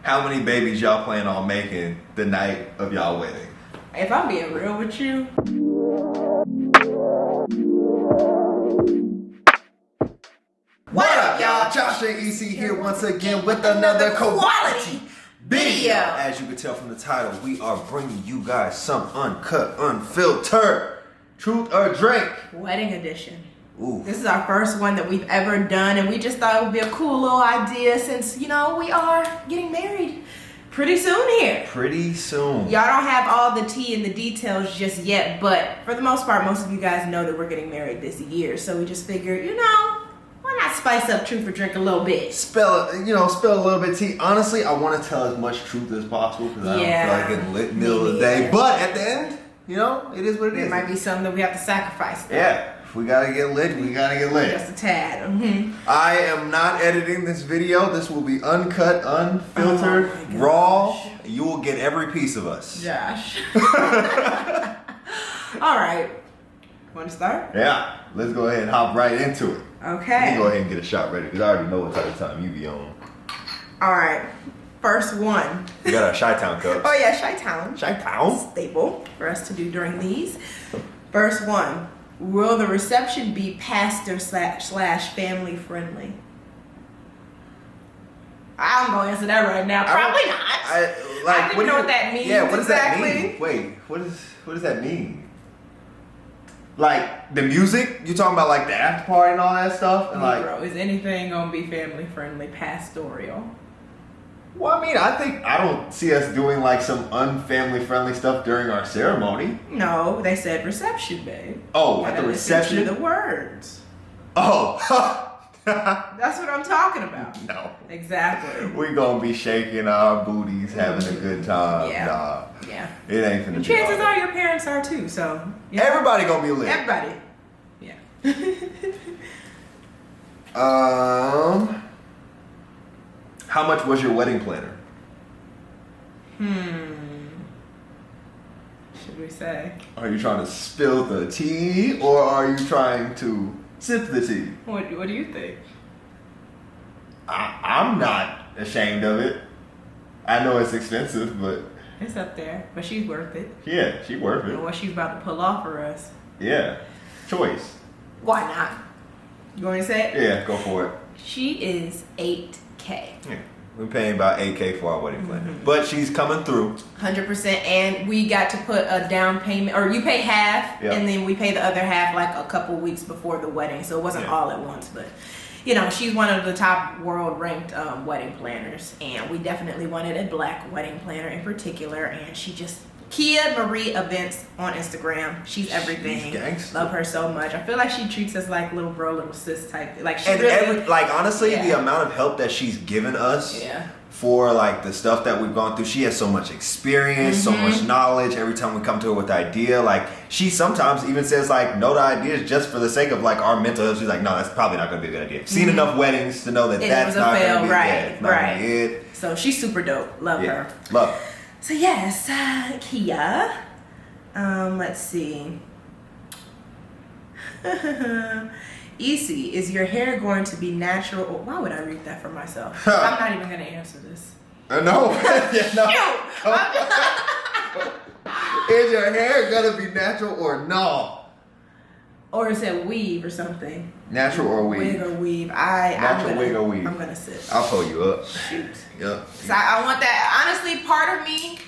how many babies y'all plan on making the night of y'all wedding? If I'm being real with you. What up, y'all? Josh and EC here once again with another quality video. As you can tell from the title, we are bringing you guys some uncut, unfiltered, truth or drink. Wedding edition. Ooh. This is our first one that we've ever done, and we just thought it would be a cool little idea since, you know, we are getting married pretty soon here. Pretty soon. Y'all don't have all the tea and the details just yet, but for the most part, most of you guys know that we're getting married this year. So we just figured, you know, why not spice up truth or drink a little bit? Spill a little bit of tea. Honestly, I want to tell as much truth as possible because I don't feel like getting lit in the middle of the day. But at the end, you know, it is what it is. It might be something that we have to sacrifice. Though. Yeah. If we gotta get lit, we gotta get lit. Just a tad. Mm-hmm. I am not editing this video. This will be uncut, unfiltered, raw. You will get every piece of us. Josh. All right. Want to start? Yeah. Let's go ahead and hop right into it. Okay. Let me go ahead and get a shot ready because I already know what type of time you be on. All right. First one. We got our Chi-Town cups. Oh yeah, Chi-Town. Chi-Town? Staple for us to do during these. First one. Will the reception be pastor / family friendly? I'm going to answer that right now. Probably not. I don't even know what that means. Yeah, what does exactly. that mean? Wait, what does that mean? Like the music? You talking about like the after party and all that stuff? And Bro, is anything gonna be family friendly pastoral? Well, I mean, I don't see us doing like some unfamily friendly stuff during our ceremony. No, they said reception, babe. Oh, at the reception? Listen to the words. Oh. That's what I'm talking about. No. Exactly. We gonna be shaking our booties, having a good time. Yeah. Nah. Yeah. It ain't finna be chances are your parents are too, so. Yeah. Everybody gonna be lit. Everybody. Yeah. How much was your wedding planner? Should we say? Are you trying to spill the tea or are you trying to sip the tea? What do you think? I'm not ashamed of it. I know it's expensive, but it's up there. But she's worth it. Yeah, she's worth it. And what she's about to pull off for us. Yeah. Choice. Why not? You want to say it? Yeah, go for it. She is $8K. Yeah. We're paying about $8K for our wedding planner. But she's coming through. 100%. And we got to put a down payment, or you pay half, and then we pay the other half like a couple weeks before the wedding. So it wasn't all at once, but you know, she's one of the top world ranked wedding planners. And we definitely wanted a black wedding planner in particular. And she just, Kia Marie Events on Instagram. She's everything. She's gangster. Love her so much. I feel like she treats us like little bro, little sis type. Like she and really, honestly, the amount of help that she's given us for like the stuff that we've gone through. She has so much experience, so much knowledge. Every time we come to her with an idea, like she sometimes even says like no to ideas just for the sake of like our mental health. She's like, no, that's probably not going to be a good idea. Seen enough weddings to know that that's not going to be right. it. So she's super dope. Love her. Love her. So yes, Kia. Let's see. EC, is your hair going to be natural? Or why would I read that for myself? I'm not even going to answer this. No. Is your hair going to be natural or no? Or is it weave or something? Natural or weave? Wig or weave. Wig or weave. I'm going to sit. I'll pull you up. Shoot. Yep. So I want that. Honestly, part of me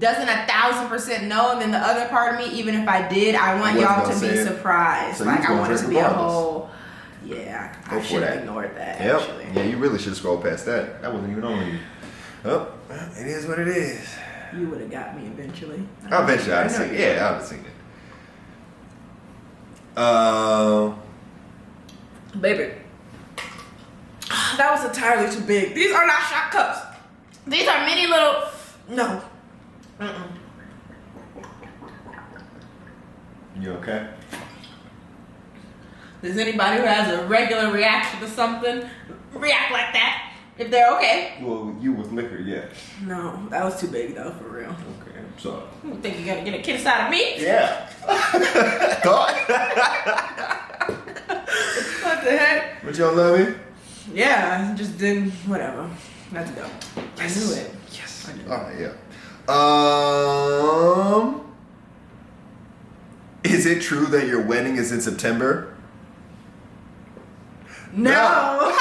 doesn't 1,000% know, and then the other part of me, even if I did, I want y'all to be surprised. So like I want it to be a whole. Yeah. I should have ignored that. Actually. Yeah, you really should scroll past that. That wasn't even on you. Oh, it is what it is. You would have got me eventually. Eventually, I'd seen it. Yeah, I'd seen it. Baby, that was entirely too big. These are not shot cups. These are mini little. No. You okay? Does anybody who has a regular reaction to something react like that? If they're okay. Well, you with liquor, yes. No, that was too big though, for real. Okay, I'm sorry. You think you're gonna get a kiss out of me? Yeah. What the heck? But you don't love me? Yeah, I just didn't. Whatever. Let's go. I knew it. All right, yeah. Is it true that your wedding is in September? No.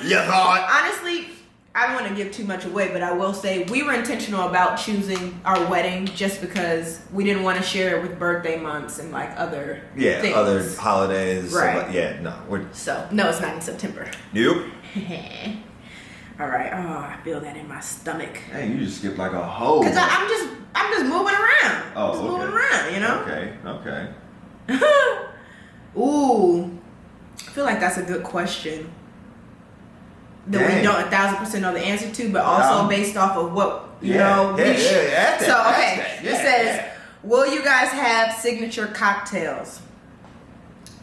You thought? Honestly, I don't want to give too much away, but I will say we were intentional about choosing our wedding just because we didn't want to share it with birthday months and like other things. Other holidays. Right. So, no, it's not in September. Nope. All right. Oh, I feel that in my stomach. Hey, you just skipped like a whole. Cause I'm just moving around. Oh, just moving around, you know. Okay. Ooh, I feel like that's a good question that we don't 1,000% know the answer to, but also based off of what you know. It says, "Will you guys have signature cocktails?"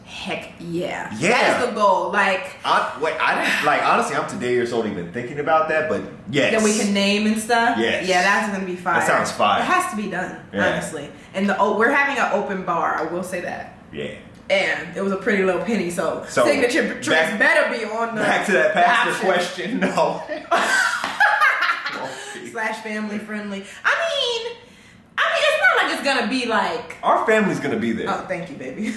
Heck yeah. That is the goal. Honestly, I'm today years old even thinking about that, but yes. That we can name and stuff. Yes. Yeah, that's gonna be fire. That sounds fire. It has to be done, honestly. And we're having an open bar. I will say that. Yeah. And it was a pretty little penny, so signature drinks better be on the back to that pastor question. No. / family friendly. I mean, it's not like it's gonna be like our family's gonna be there. Oh, thank you, baby.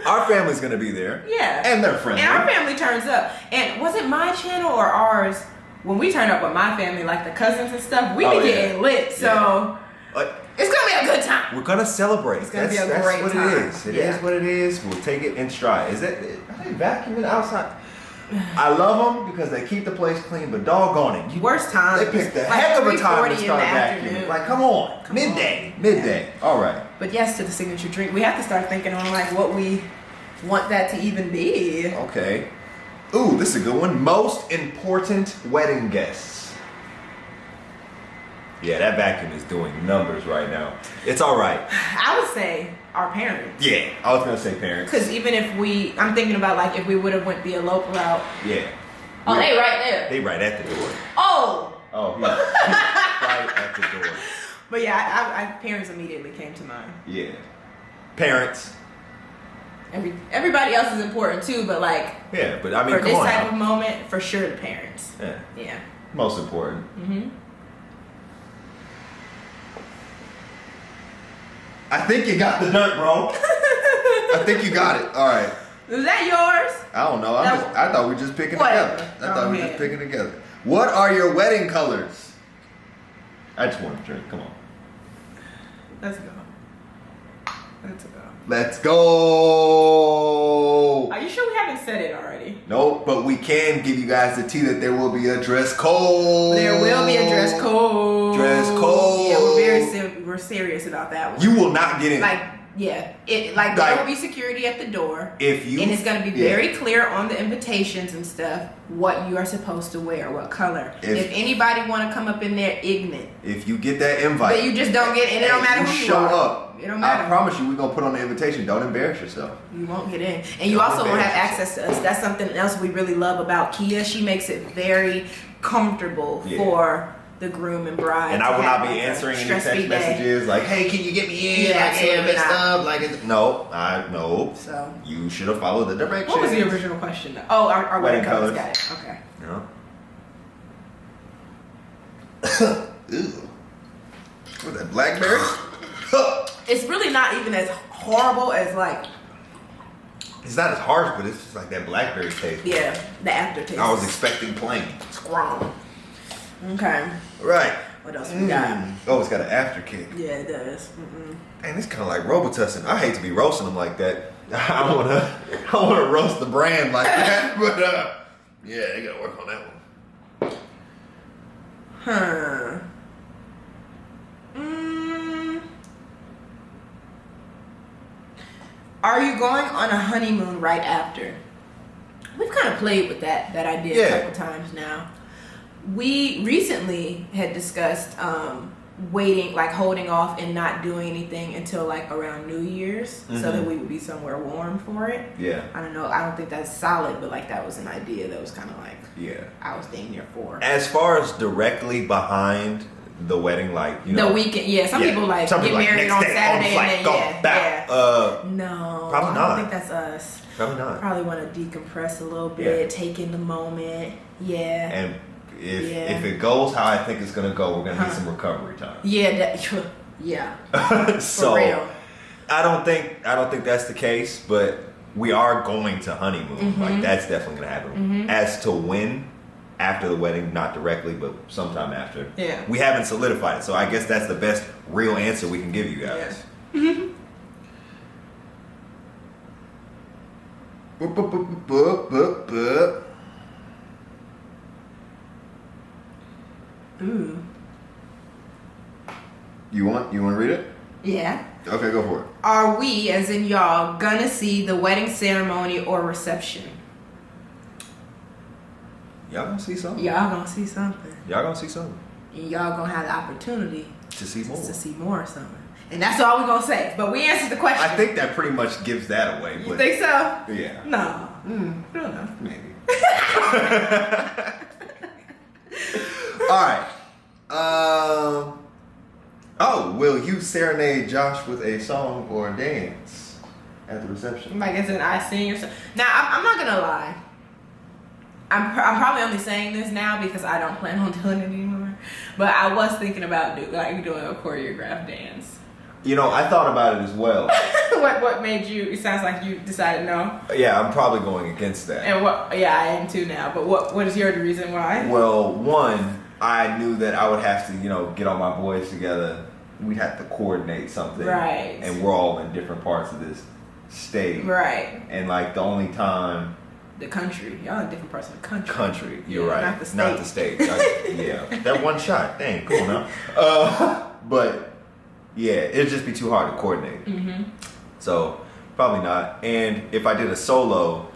Our family's gonna be there. Yeah, and they're friendly. And our family turns up. And was it my channel or ours when we turn up with my family, like the cousins and stuff? We be getting lit. So it's gonna be a good time. We're gonna celebrate. It's gonna be a great time. That's what it is. It is what it is. We'll take it in stride. Are they vacuuming outside? I love them because they keep the place clean, but doggone it. Worst time. They picked the heck of a time to start vacuuming. Like, come on. Midday. Yeah. All right. But yes, to the signature drink, we have to start thinking on like what we want that to even be. Okay. Ooh, this is a good one. Most important wedding guests. Yeah, that vacuum is doing numbers right now. It's all right. I would say our parents. Yeah, I was gonna say parents. Because even if I'm thinking about like if we would have went the elope route. Yeah. Oh, they right there. They right at the door. Oh, yeah. Right at the door. But yeah, parents immediately came to mind. Yeah. Parents. Everybody else is important too, but like. Yeah, but I mean, for this type of moment, for sure, the parents. Yeah. Most important. Mm-hmm. I think you got the dirt, bro. I think you got it. All right. Was that yours? I don't know. I thought we were just picking together. What are your wedding colors? I just want to drink. Come on. Let's go. Let's go. Are you sure we haven't said it already? Nope, but we can give you guys the tea that there will be a dress code. There will be a dress code. Yeah, we're serious about that one. You will not get in. There will be security at the door. And it's going to be very clear on the invitations and stuff what you are supposed to wear, what color. If anybody want to come up in there ignorant. If you get that invite. But you just don't get in. It don't matter who you are. Show up. It don't matter. I promise you, we're going to put on the invitation. Don't embarrass yourself. You won't get in. And you also won't have access to us. That's something else we really love about Kia. She makes it very comfortable for the groom and bride. And I will not be answering any text messages like, hey, can you get me in? No. So you should have followed the directions. What was the original question though? Oh, our wedding colors. Got it. Okay. Yeah. Ew. What's that, blackberry? It's really not even as horrible as like. It's not as harsh, but it's just like that blackberry taste. Yeah, the aftertaste. I was expecting plain. Strong. Okay. Right. What else we got? Oh, it's got an after kick. Yeah, it does. And it's kind of like Robitussin. I hate to be roasting them like that. I wanna roast the brand like that, but yeah, they gotta work on that one. Huh. Are you going on a honeymoon right after? We've kind of played with that idea a couple times now. We recently had discussed waiting, like holding off and not doing anything until like around New Year's so that we would be somewhere warm for it. Yeah. I don't know. I don't think that's solid, but like that was an idea that was kind of like I was dang near for. As far as directly behind the wedding, like the weekend, some people like get married on Saturday and then back. No, probably not. I don't think that's us. Probably not. Probably want to decompress a little bit, take in the moment. Yeah. And if it goes how I think it's gonna go, we're gonna need some recovery time. Yeah, So for real. I don't think that's the case, but we are going to honeymoon. Like that's definitely gonna happen. As to when, after the wedding, not directly, but sometime after. Yeah. We haven't solidified it, so I guess that's the best real answer we can give you guys. Yeah. Ooh. You want to read it? Yeah. Okay, go for it. Are we, as in y'all, gonna see the wedding ceremony or reception? Y'all gonna see something. Y'all gonna see something. Y'all gonna see something. And y'all gonna have the opportunity to see more. To see more or something. And that's all we're gonna say. But we answered the question. I think that pretty much gives that away. You think so? Yeah. No. I don't know. Maybe. All right. Will you serenade Josh with a song or a dance at the reception? Like as in I sing or something. Now I'm not gonna lie. I'm probably only saying this now because I don't plan on doing it anymore. But I was thinking about doing a choreographed dance. You know, I thought about it as well. What made you? It sounds like you decided no. Yeah, I'm probably going against that. And what? Yeah, I am too now. But what is your reason why? Well, one, I knew that I would have to, get all my boys together. We'd have to coordinate something. Right. And we're all in different parts of this state. Right. And like the only time. The country. Y'all in different parts of the country. Country. You're right. Not the state. Not the state. Yeah. That one shot. Dang, cool now. But yeah, it'd just be too hard to coordinate. So probably not. And if I did a solo,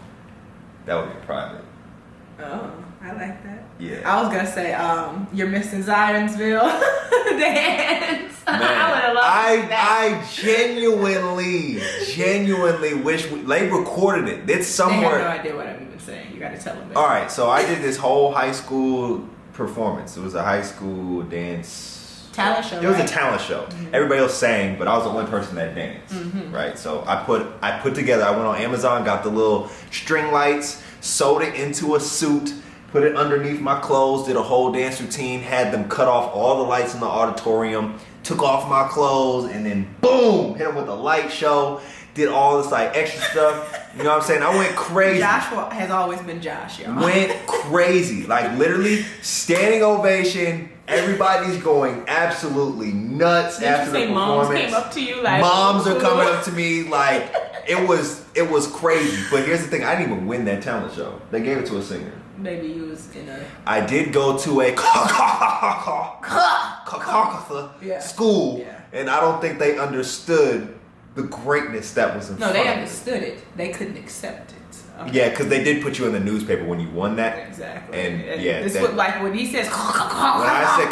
that would be private. Oh, I like that. Yeah. I was gonna say, you're missing Zionsville dance. Man, I would have loved that. I genuinely wish they recorded it. It's somewhere. They have no idea what I'm even saying. You gotta tell them. All right, so I did this whole high school performance. It was a high school dance talent show. It was a talent show. Everybody else sang, but I was the only person that danced. Right, so I put together. I went on Amazon, got the little string lights, sewed it into a suit. Put it underneath my clothes, did a whole dance routine, had them cut off all the lights in the auditorium, took off my clothes, and then boom, hit them with a light show, did all this like extra stuff. You know what I'm saying? I went crazy. Joshua has always been Josh, y'all. Went crazy. Like literally standing ovation. Everybody's going absolutely nuts. Did after you say the performance. Moms came up to you like moms are coming up to me like it was crazy. But here's the thing, I didn't even win that talent show. They gave it to a singer. Maybe you was in a... I did go to a school, and I don't think they understood the greatness that was in front of No, they me. Understood it. They couldn't accept it. Okay. Yeah, because they did put you in the newspaper when you won that. Exactly. And yeah, this was like when he says... When I said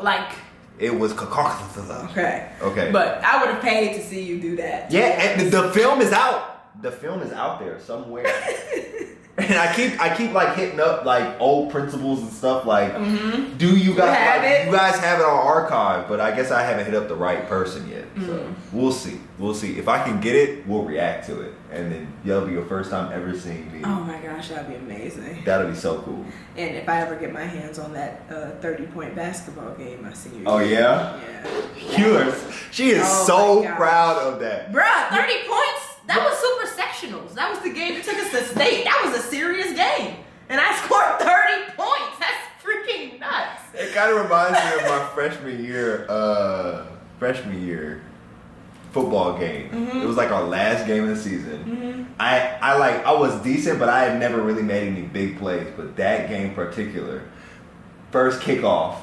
like... it was Okay. Okay. But I would have paid to see you do that. Yeah, and the film is out. The film is out there somewhere. And I keep like hitting up like old principals and stuff like, do you guys have it? You guys have it on archive, but I guess I haven't hit up the right person yet. So we'll see. If I can get it, we'll react to it, and then that'll be your first time ever seeing me. Oh my gosh, that'd be amazing. That'll be so cool. And if I ever get my hands on that 30-point basketball game, my senior year. Oh yeah. Yeah. She is so proud of that. Bruh, 30 points. That was super sectionals. That was the game that took us to state. That was a serious game. And I scored 30 points. That's freaking nuts. It kind of reminds me of my freshman year football game. It was like our last game of the season. I was decent, but I had never really made any big plays. But that game in particular, first kickoff,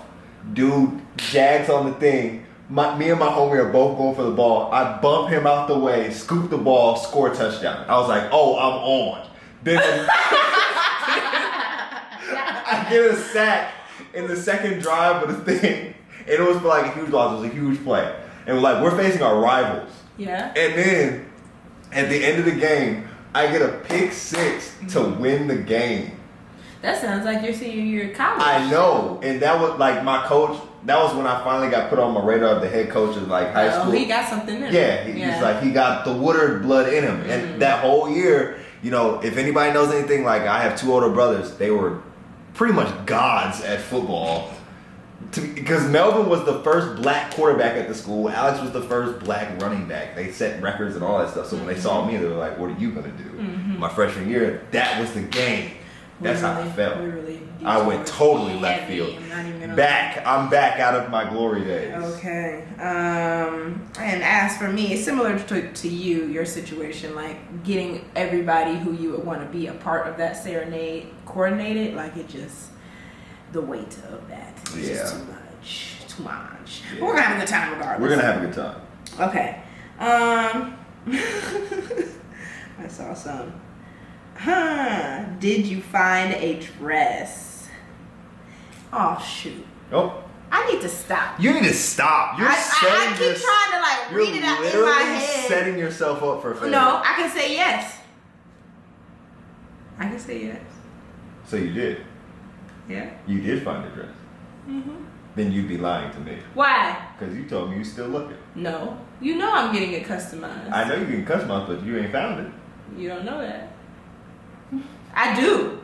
dude jags on the thing. Me and my homie are both going for the ball. I bump him out the way, scoop the ball, score a touchdown. I was like, oh, I'm on. Then I get a sack in the second drive of the thing. And it was for like a huge loss. It was a huge play. And we're facing our rivals. Yeah. And then at the end of the game, I get a pick six to win the game. That sounds like your senior year of college. I know. And that was like my coach. That was when I finally got put on my radar of the head coach of like high school. Oh, he got something in him. Yeah, he's like, he got the Woodard blood in him. And that whole year, if anybody knows anything, like I have two older brothers. They were pretty much gods at football. Because Melvin was the first black quarterback at the school. Alex was the first black running back. They set records and all that stuff. So when they saw me, they were like, what are you going to do? My freshman year, that was the game. That's how I felt. I went totally left field. I'm back out of my glory days. Okay. And as for me, it's similar to you, your situation, like getting everybody who you would want to be a part of that serenade coordinated. Like it just, the weight of that is just too much. Yeah. But we're gonna have a good time regardless. We're gonna have a good time. Okay. I saw some. Did you find a dress? Oh shoot. Oh. I need to stop. You need to stop. I keep trying to like read it out in my head. You're setting yourself up for failure. No, I can say yes. So you did? Yeah. You did find a dress? Mm-hmm. Then you'd be lying to me. Why? Because you told me you're still looking. No. You know I'm getting it customized. I know you're getting customized, but you ain't found it. You don't know that. I do.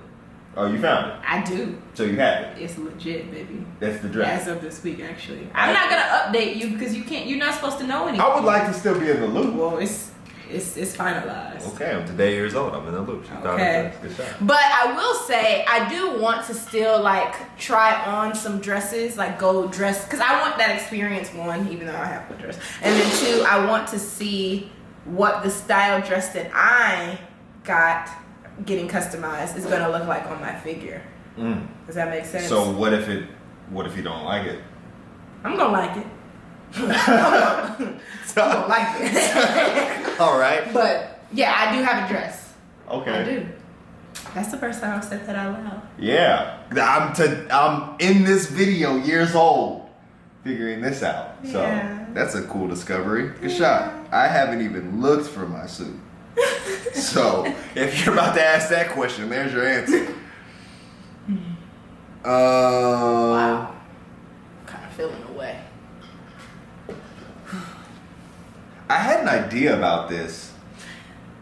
Oh, you found it? I do. So you have it? It's legit, baby. That's the dress? As of this week, actually. I'm not going to update you because you're not supposed to know anything. I would like to still be in the loop. Well, it's finalized. Okay, I'm today years old. I'm in the loop. Okay. Good shot. But I will say, I do want to still like try on some dresses, like go dress, because I want that experience, one, even though I have a dress. And then two, I want to see what the style dress that I got getting customized is gonna look like on my figure. Does that make sense? So what if you don't like it? I'm gonna like it. I'm gonna like it. All right. But yeah, I do have a dress. Okay. I do. That's the first time I've said that out loud. Yeah, I'm in this video years old, figuring this out. Yeah. So that's a cool discovery. Good shot. I haven't even looked for my suit. So if you're about to ask that question, there's your answer. Wow. I'm kind of feeling away. I had an idea about this.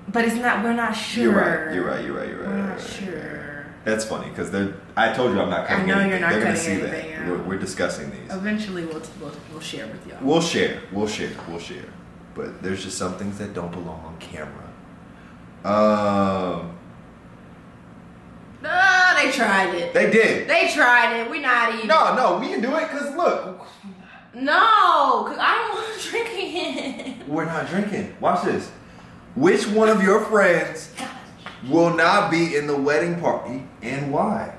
But we're not sure. You're right. We're not sure. That's funny because I told you I'm not cutting anything. You're not They're cutting gonna see anything that. We're discussing these. Eventually we'll share with y'all. We'll share. But there's just some things that don't belong on camera. They tried it. They did. They tried it. We're not even. No, we can do it because look. No, because I don't want to drink it. We're not drinking. Watch this. Which one of your friends will not be in the wedding party and why?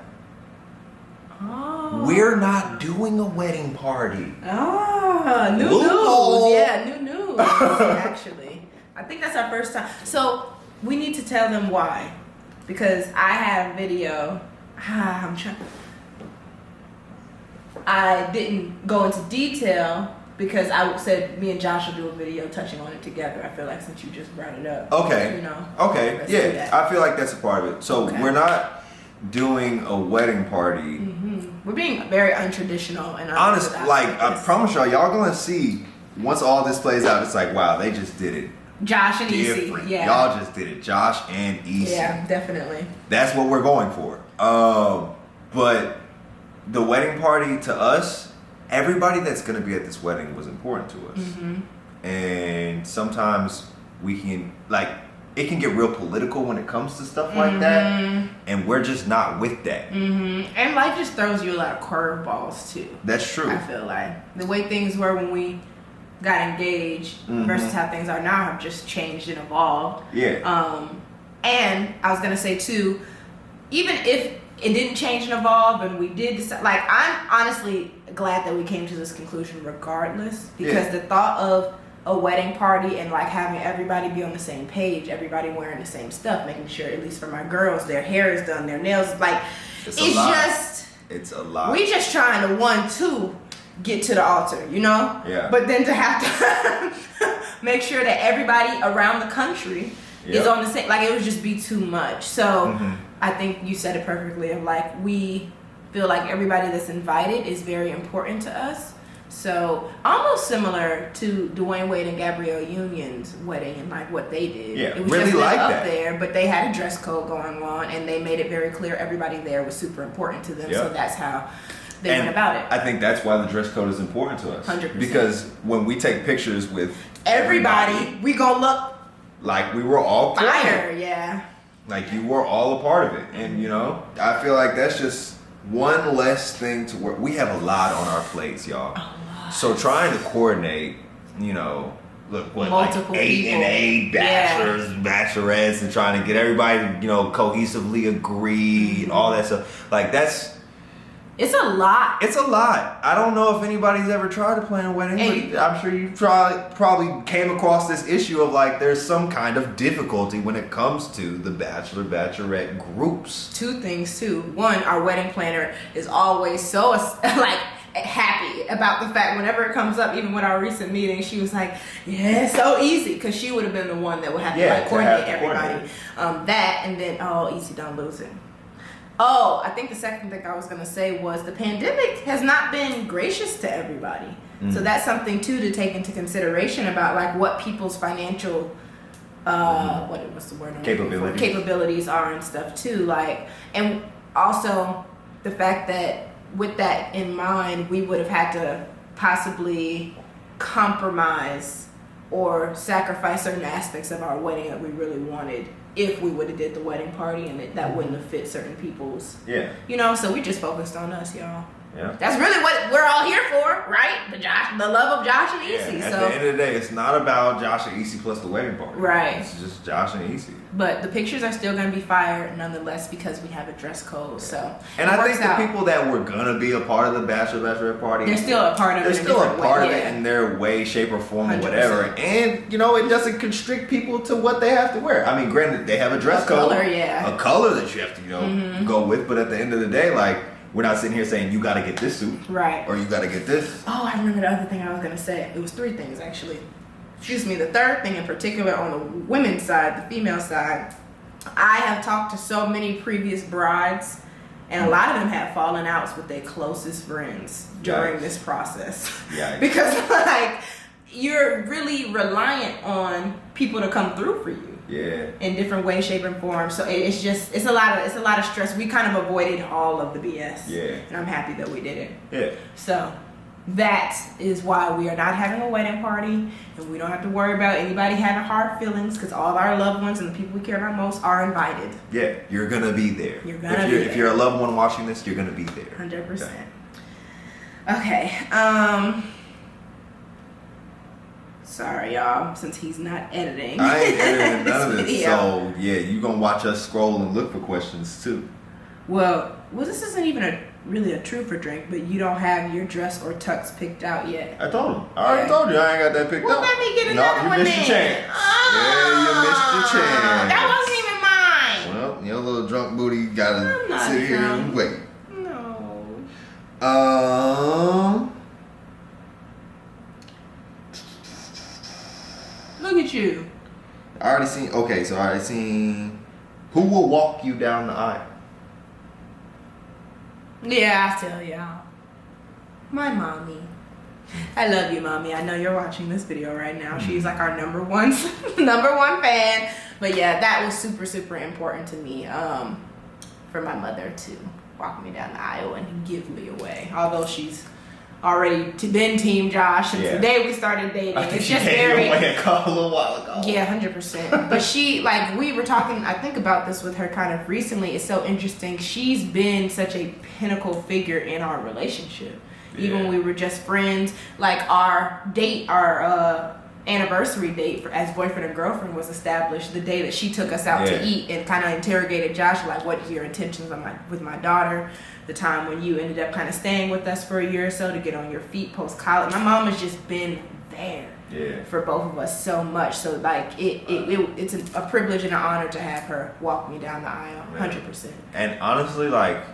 Oh. We're not doing a wedding party. Oh, new news. Yeah, new news, actually. I think that's our first time. So we need to tell them why. Because I have video. I didn't go into detail because I said me and Josh will do a video touching on it together. I feel like since you just brought it up. Okay. You know. Okay. Yeah. I feel like that's a part of it. So we're not doing a wedding party. Mm-hmm. We're being very untraditional and honest. Like I promise y'all gonna see once all this plays out. It's like wow, they just did it. Josh and EC. Yeah. Y'all just did it. Josh and EC. Yeah, definitely. That's what we're going for. But the wedding party to us, everybody that's going to be at this wedding was important to us. Mm-hmm. And sometimes we can, like, it can get real political when it comes to stuff like that. And we're just not with that. Mm-hmm. And life just throws you a lot of curveballs, too. That's true. I feel like. The way things were when we got engaged versus how things are now have just changed and evolved. Yeah. And I was going to say, too, even if it didn't change and evolve and we did decide, like, I'm honestly glad that we came to this conclusion regardless, because the thought of a wedding party and like having everybody be on the same page, everybody wearing the same stuff, making sure, at least for my girls, their hair is done, their nails, like, it's a lot. We just trying to 1-2 get to the altar, you know? Yeah. But then to have to make sure that everybody around the country is on the same, like, it would just be too much. So I think you said it perfectly, of like, we feel like everybody that's invited is very important to us. So almost similar to Dwayne Wade and Gabrielle Union's wedding and like what they did. Yeah, it was really just like up that. there, but they had a dress code going on, and they made it very clear everybody there was super important to them. Yep. So that's how they went about it. I think that's why the dress code is important to us. 100%. Because when we take pictures with everybody we gonna look like we were all fire. Yeah. Like you were all a part of it, and you know, I feel like that's just one less thing to work. We have a lot on our plates, y'all. So trying to coordinate, you know, look, what, multiple like 8 people. and 8 bachelors, bachelorettes, and trying to get everybody, you know, cohesively agreed, all that stuff. Like it's a lot. It's a lot. I don't know if anybody's ever tried to plan a wedding, but I'm sure you probably came across this issue of like there's some kind of difficulty when it comes to the bachelor, bachelorette groups. Two things too. One, our wedding planner is always so like happy about the fact whenever it comes up, even with our recent meeting, she was like, yeah, it's so easy, because she would have been the one that would have to like coordinate everybody. That, and then easy, don't lose it. I think the second thing I was going to say was the pandemic has not been gracious to everybody. So that's something too to take into consideration about like what people's financial what's the word? Capabilities are and stuff too. Like, and also the fact that with that in mind, we would have had to possibly compromise or sacrifice certain aspects of our wedding that we really wanted if we would have did the wedding party, and that wouldn't have fit certain people's. Yeah. You know, so we just focused on us, y'all. Yeah. That's really what we're all here for, right? The love of Josh and Issy. At the end of the day, it's not about Josh and Issy plus the wedding party. Right. It's just Josh and Issy. But the pictures are still going to be fire nonetheless because we have a dress code. So and I think the people that were going to be a part of the bachelorette party, they're still a part of it. They're still a part of it in their way, shape, or form, 100%. Or whatever. And you know, it doesn't constrict people to what they have to wear. I mean, granted, they have a dress code, a color that you have to go with. But at the end of the day, like, we're not sitting here saying you got to get this suit, right? Or you got to get this. Oh, I remember the other thing I was going to say. It was 3 things actually. Excuse me. The third thing in particular on the women's side, the female side. I have talked to so many previous brides, and a lot of them have fallen outs with their closest friends during this process. Yeah. Because like you're really reliant on people to come through for you. Yeah. In different ways, shape, and form. So it's a lot of stress. We kind of avoided all of the BS. Yeah. And I'm happy that we did it. Yeah. So that is why we are not having a wedding party, and we don't have to worry about anybody having hard feelings, because all our loved ones and the people we care about most are invited. Yeah, you're gonna be there. If you're a loved one watching this, you're gonna be there. 100%. Okay. Sorry, y'all, since he's not editing. I ain't editing none of this. So yeah, you gonna watch us scroll and look for questions too. Well, this isn't even really a truth or drink, but you don't have your dress or tux picked out yet. I told him. I already told you I ain't got that picked up. Well, let me get another one then. You missed your chance. Yeah, you missed your chance. That wasn't even mine. Well, your little drunk booty gotta sit here and wait. No. Look at you. I already seen who will walk you down the aisle. Yeah, I tell y'all. My mommy. I love you, mommy. I know you're watching this video right now. She's like our number one fan. But yeah, that was super, super important to me. For my mother to walk me down the aisle and give me away. Although she's already been Team Josh, and today we started dating. I think it's just very away a little while ago. Yeah, 100%. But she, like, we were talking, I think about this with her kind of recently. It's so interesting. She's been such a pinnacle figure in our relationship. Yeah. Even when we were just friends, like our anniversary date as boyfriend and girlfriend was established the day that she took us out to eat, and kind of interrogated Josh, like, what are your intentions with my daughter? The time when you ended up kind of staying with us for a year or so to get on your feet post college. My mom has just been there for both of us so much. So like it's a privilege and an honor to have her walk me down the aisle. 100%. And honestly, like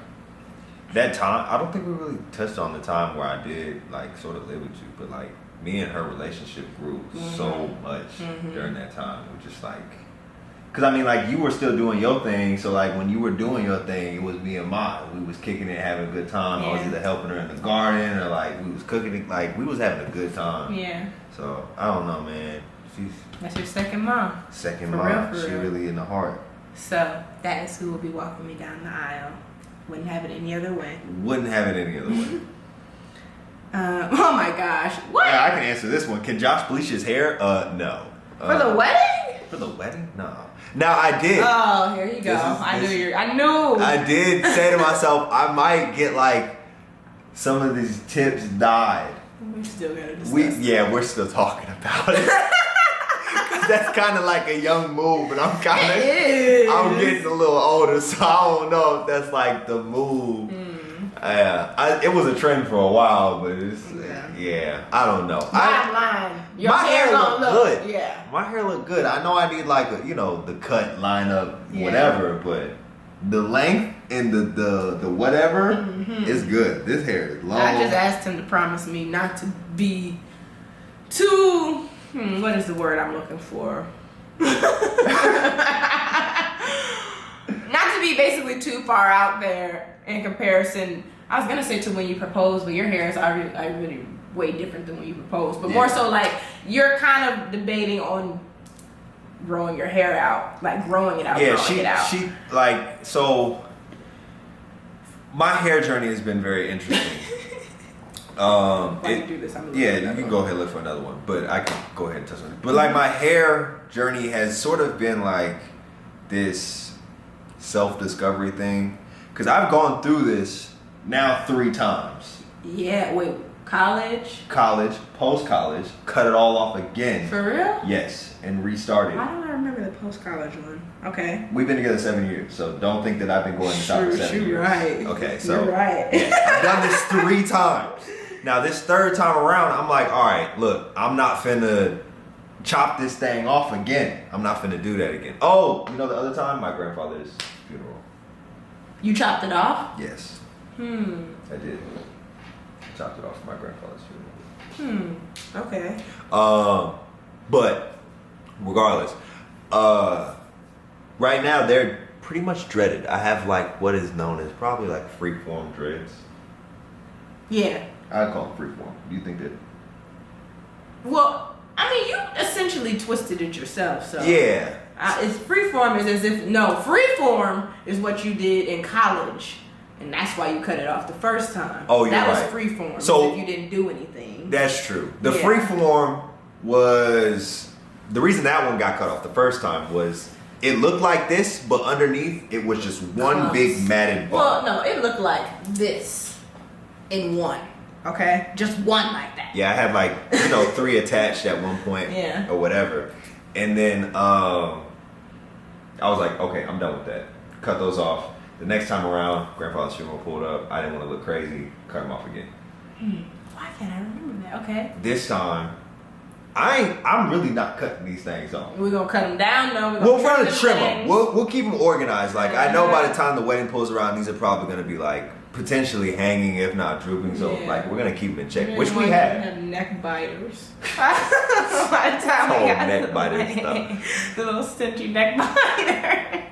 that time, I don't think we really touched on the time where I did like sort of live with you, but like me and her relationship grew so much during that time. We're just like, Cause I mean, like you were still doing your thing, so like when you were doing your thing, it was me and mine. We was kicking it, having a good time. I was either helping her in the garden or like we was cooking it. Like we was having a good time. Yeah. So I don't know, man. That's your second mom. Second mom. She really in the heart. So that is who will be walking me down the aisle. Wouldn't have it any other way. Wouldn't have it any other way. Oh my gosh. What? Yeah, I can answer this one. Can Josh bleach his hair? No. For the wedding? For the wedding? No. Now I did. Oh, here you go. I knew. I did say to myself, I might get like some of these tips dyed. We still gotta discuss. We're still talking about it. That's kind of like a young move, and I'm getting a little older, so I don't know if that's like the move. It was a trend for a while, but it's I don't know. My hair look good. Yeah, my hair look good. I know I need like the cut line up, whatever, but the length and the whatever is good. This hair is long. I just asked him to promise me not to be too. What is the word I'm looking for? Not to be basically too far out there in comparison. I was gonna say to when you propose, but your hair is already way different than when you propose. But more so like you're kind of debating on growing your hair out, like growing it out. Yeah, she like so. My hair journey has been very interesting. While you do this, you can go ahead and look for another one, but I can go ahead and touch on it. But like my hair journey has sort of been like this self-discovery thing, because I've gone through this now 3 times. Yeah, wait, college, post-college, cut it all off again. For real? Yes, and restarted. Why don't I remember the post-college one? Okay. We've been together 7 years, so don't think that I've been going to shop for 7 years. Right. Okay, so you're right. I've done this 3 times. Now this 3rd time around, I'm like, all right, look, I'm not finna chop this thing off again. I'm not finna do that again. Oh, the other time, my grandfather's funeral. You chopped it off? Yes. I did. Chopped it off for my grandfather's funeral. Okay. But regardless, right now they're pretty much dreaded. I have like what is known as probably like freeform dreads. Yeah. I call them freeform. Do you think that? Well, I mean, you essentially twisted it yourself, so yeah. It's freeform freeform is what you did in college, and that's why you cut it off the first time. Oh, you're that right. was freeform. So if you didn't do anything. That's true. The freeform was the reason that one got cut off the first time was it looked like this, but underneath it was just one big matted ball. Well, no, it looked like this in one. Okay, just one like that. Yeah, I had like 3 attached at one point, or whatever, and then I was like, okay, I'm done with that. Cut those off. The next time around, grandfather's funeral pulled up. I didn't want to look crazy. Cut them off again. Why can't I remember that? Okay. This time, I'm really not cutting these things off. We're gonna cut them down though. We'll probably trim them. We'll keep them organized. Like I know by the time the wedding pulls around, these are probably gonna be like potentially hanging, if not drooping. So like we're gonna keep them in check, which we have. Neck biters. By the time we got neck biters stuff. The little stingy neck biter.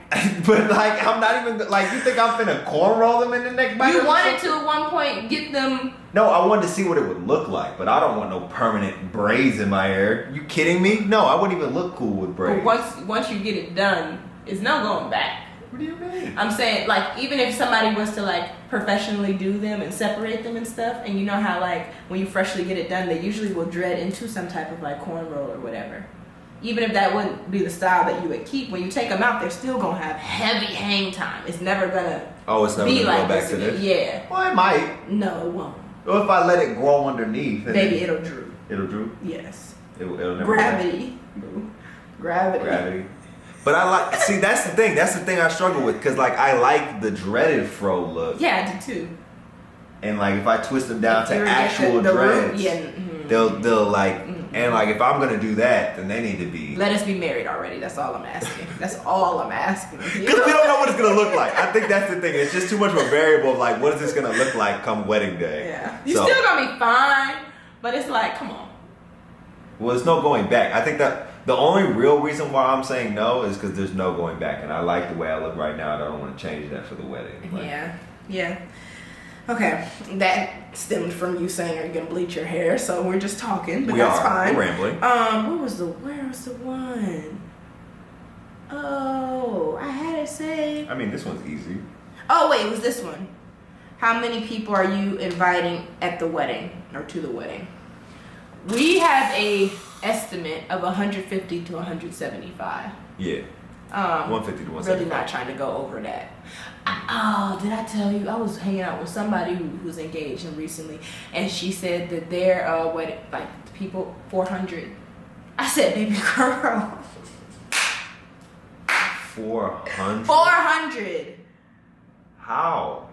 But like I'm not even like you think I'm finna cornroll them in the neck biters? You wanted to at one point get them. No, I wanted to see what it would look like, but I don't want no permanent braids in my hair. You kidding me? No, I wouldn't even look cool with braids. But once you get it done, it's no going back. What do you mean? I'm saying, like, even if somebody was to, like, professionally do them and separate them and stuff, and you know how, like, when you freshly get it done, they usually will dread into some type of, like, cornrow or whatever. Even if that wouldn't be the style that you would keep, when you take them out, they're still going to have heavy hang time. It's never going to it's never be gonna like go back to this? Yeah. Well, it might. No, it won't. Well, if I let it grow underneath. Baby, it'll droop. It'll droop? Yes. It'll never Gravity. Gravity. But I like, see, that's the thing. That's the thing I struggle with. Because, like, I like the dreaded fro look. Yeah, I do too. And, like, if I twist them down to actual dreads, they'll like, and, like, if I'm going to do that, then they need to be. Let us be married already. That's all I'm asking. That's all I'm asking. Because we don't know what it's going to look like. I think that's the thing. It's just too much of a variable of, like, what is this going to look like come wedding day? Yeah. You're still going to be fine. But it's like, come on. Well, there's no going back. I think that The only real reason why I'm saying no is because there's no going back, and I like the way I look right now. I don't want to change that for the wedding. Like, yeah. Okay, that stemmed from you saying, "Are you gonna bleach your hair?" So we're just talking, but that's fine. We're rambling. Where was the one? Oh, I had it saved. I mean, this one's easy. Oh wait, it was this one. How many people are you inviting at the wedding or to the wedding? We have a estimate of 150 to 175. Yeah. 150 to 175. Really not trying to go over that. Oh, did I tell you? I was hanging out with somebody who was engaged recently, and she said that their wedding, like people, 400. I said, baby girl. 400. 400. How?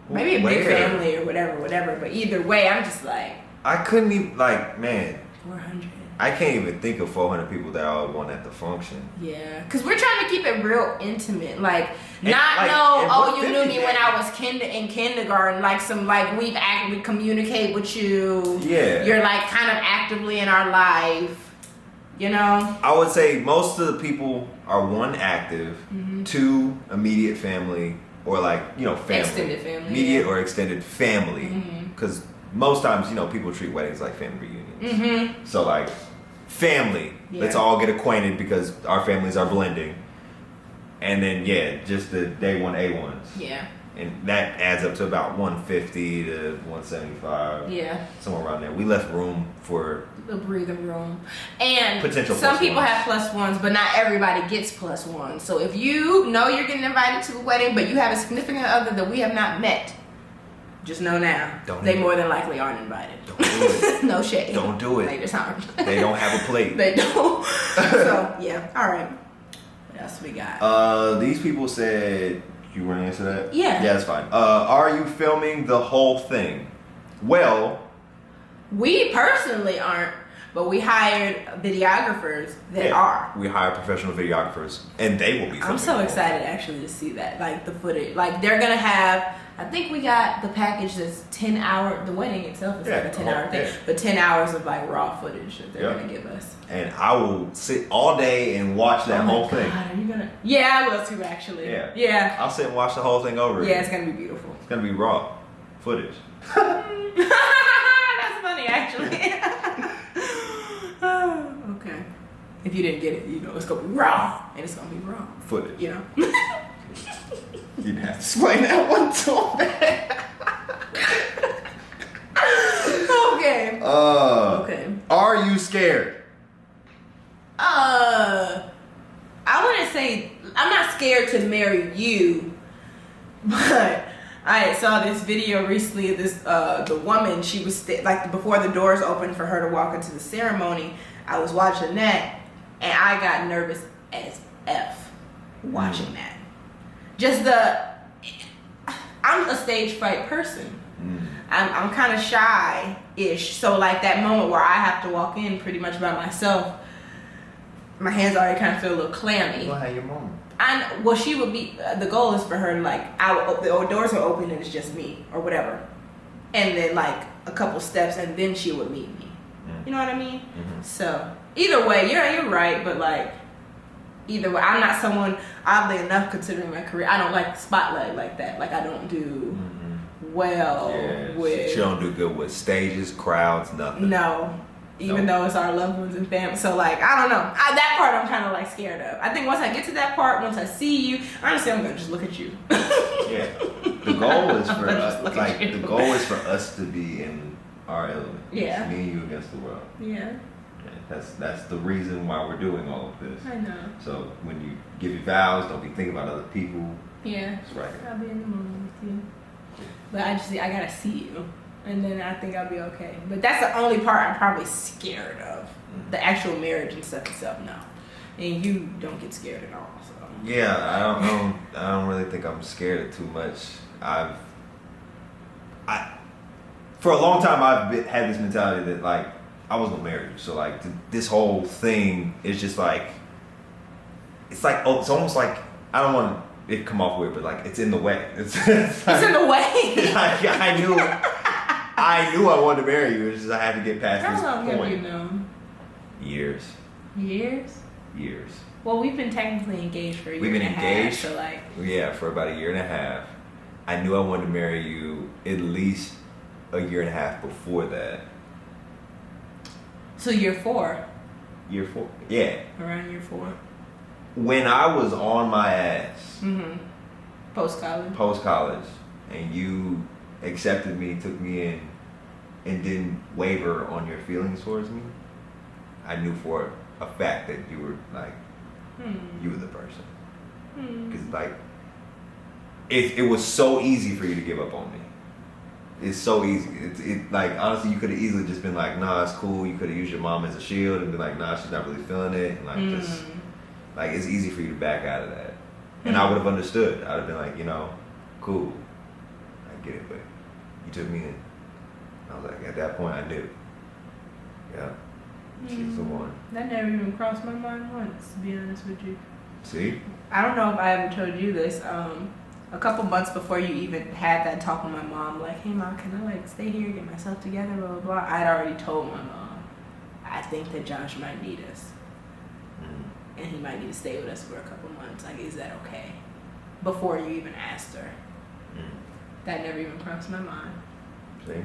Maybe a big family or whatever. But either way, I'm just like. I couldn't even, like, man. 400. I can't even think of 400 people that I would want at the function. Yeah, because we're trying to keep it real intimate. Like, and, not like, know, oh, you knew me days. when I was in kindergarten. Like, we communicate with you. Yeah. You're, like, kind of actively in our life. You know? I would say most of the people are one, active, two, immediate family, or like, you know, family. Extended family. Immediate or extended family. Because most times, you know, people treat weddings like family reunions. So like, family, let's all get acquainted because our families are blending. And then, just the day one A1s. Yeah. And that adds up to about 150 to 175. Yeah. Somewhere around there. We left room for a breathing room. And potential some people ones. have plus ones, but not everybody gets plus ones. So if you know you're getting invited to a wedding, but you have a significant other that we have not met, just know now, they more than likely aren't invited. Don't do it. No shade. Don't do it. They don't have a plate. They don't. So, yeah. All right. What else we got? These people said, you want to answer that? Yeah. Yeah, that's fine. Are you filming the whole thing? Well, we personally aren't, but we hired videographers that are. We hire professional videographers, and they will be filming. I'm so excited actually to see that, like the footage. Like they're gonna have, I think we got the package that's 10 hour, the wedding itself is like a 10 hour thing, but 10 hours of like raw footage that they're gonna give us. And I will sit all day and watch that whole thing. Are you gonna? Yeah, I will too actually. Yeah. I'll sit and watch the whole thing over. Yeah, it's gonna be beautiful. It's gonna be raw footage. That's funny actually. Okay. If you didn't get it, you know it's gonna be raw, and it's gonna be raw footage. You know. You didn't have to explain that one to me. Okay. Okay. Are you scared? I wouldn't say I'm not scared to marry you, but I saw this video recently of this the woman, she was like before the doors opened for her to walk into the ceremony. I was watching that and I got nervous as F watching that. Just I'm a stage fright person. I'm kind of shy-ish, so like that moment where I have to walk in pretty much by myself, my hands already kind of feel a little clammy. Go ahead, your moment. Well, she would be. The goal is for her to the doors are open and it's just me or whatever, and then like a couple steps and then she would meet me. You know what I mean? So either way, you're right, but like either way, I'm not someone, oddly enough, considering my career, I don't like the spotlight like that. Like I don't do well with. She don't do good with stages, crowds, nothing. No. Even though it's our loved ones and family. So, like, I don't know. That part I'm kind of, like, scared of. I think once I get to that part, once I see you, honestly, I'm going to just look at you. Yeah. The goal is for us, like, the goal is for us to be in our element. Yeah. It's me and you against the world. Yeah. That's the reason why we're doing all of this. I know. So, when you give your vows, don't be thinking about other people. Yeah. It's right. I'll be in the moment with you. But I got to see you. And then I think I'll be okay. But that's the only part I'm probably scared of. The actual marriage and stuff itself, no. And you don't get scared at all. So. Yeah, I don't really think I'm scared of too much. For a long time I've had this mentality that like I was gonna marry you. So like this whole thing is just like it's almost like I don't want it to come off weird, but like it's in the way. It's like, it's in the way. I knew I wanted to marry you. It's just I had to get past this point. How long have you known? Years. Years? Years. Well, we've been technically engaged for a year and a half. So like. Yeah, for about a year and a half. I knew I wanted to marry you at least a year and a half before that. So year 4? Year 4? Yeah. Around year 4. When I was on my ass. Mm-hmm. Post-college. Post-college. And you accepted me, took me in, and didn't waver on your feelings towards me. I knew for a fact that you were like, you were the person. Because like, it was so easy for you to give up on me. It's so easy. It like, honestly, you could have easily just been like, nah, it's cool. You could have used your mom as a shield and been like, nah, she's not really feeling it. And like, just, like, it's easy for you to back out of that. And I would have understood. I'd have been like, you know, cool. I get it, but you took me in. I was like, at that point, I knew. Yeah. She's the one. That never even crossed my mind once, to be honest with you. See? I don't know if I ever told you this. A couple months before you even had that talk with my mom, like, hey mom, can I like stay here, get myself together, blah blah blah. I'd already told my mom, I think that Josh might need us, and he might need to stay with us for a couple months. Like, is that okay? Before you even asked her. That never even crossed my mind. See? Yeah.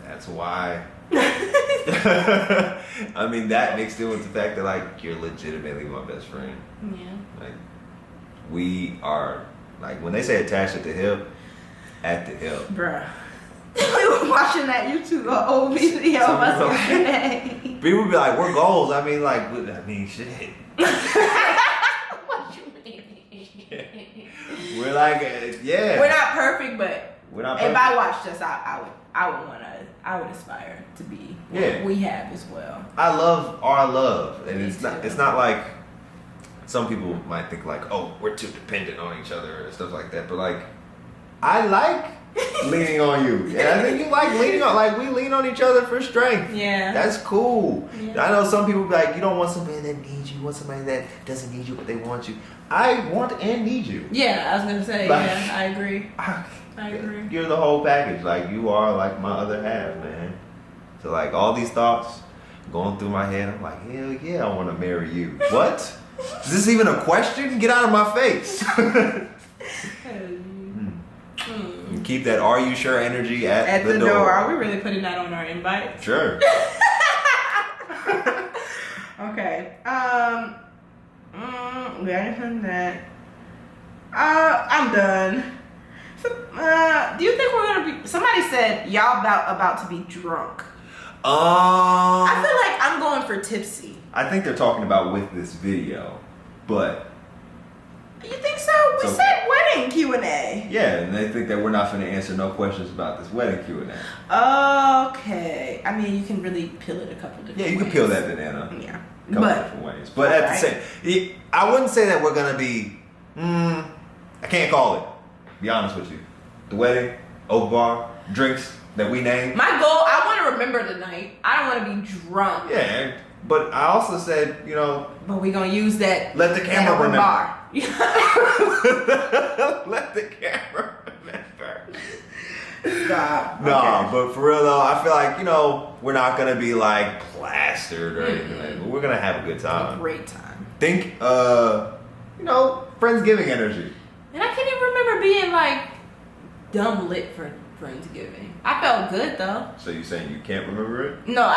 That's why. I mean, that mixed in with the fact that like you're legitimately my best friend. Yeah. Like, we are, like, when they say attached at the hip, bruh. We were watching that YouTube old video of us yesterday. People be like, we're goals. I mean, like, shit. What you mean? We're like, yeah. We're not perfect, but we're not perfect. If I watched us, I would aspire to be what we have as well. I love our love, and it's not like some people might think like, oh, we're too dependent on each other and stuff like that. But like, I like leaning on you, and I think you like leaning on. Like, we lean on each other for strength. Yeah, that's cool. Yeah. I know some people be like, you don't want somebody that needs you. You want somebody that doesn't need you, but they want you. I want and need you. Yeah, I was gonna say. Like, yeah, I agree. I agree. You're the whole package. Like, you are like my other half, man. So like, all these thoughts going through my head, I'm like, hell yeah, I want to marry you. What? Is this even a question? Get out of my face. Keep that "Are you sure?" energy at the door. Are we really putting that on our invite? Sure. Okay. We already done that. I'm done. So, do you think we're gonna be? Somebody said y'all about to be drunk. I feel like I'm going for tipsy. I think they're talking about with this video, but. You think so? We said wedding Q&A. Yeah, and they think that we're not going to answer no questions about this wedding Q&A. Okay. I mean, you can really peel it a couple different ways. Yeah, you can peel that banana. Yeah. A couple different ways. But at the same, I wouldn't say that we're going to be, I can't call it, be honest with you. The wedding, open bar, drinks that we name. My goal, I want to remember the night. I don't want to be drunk. Yeah, but I also said, you know. But we're going to use that. Let the camera remember. Bar. Let the camera remember. Stop. No, but for real though, I feel like, you know, we're not gonna be like plastered or anything like that. But we're gonna have a good time. A great time. Think, you know, Friendsgiving energy. And I can't even remember being like dumb lit for Friendsgiving. I felt good though. So you saying you can't remember it? No,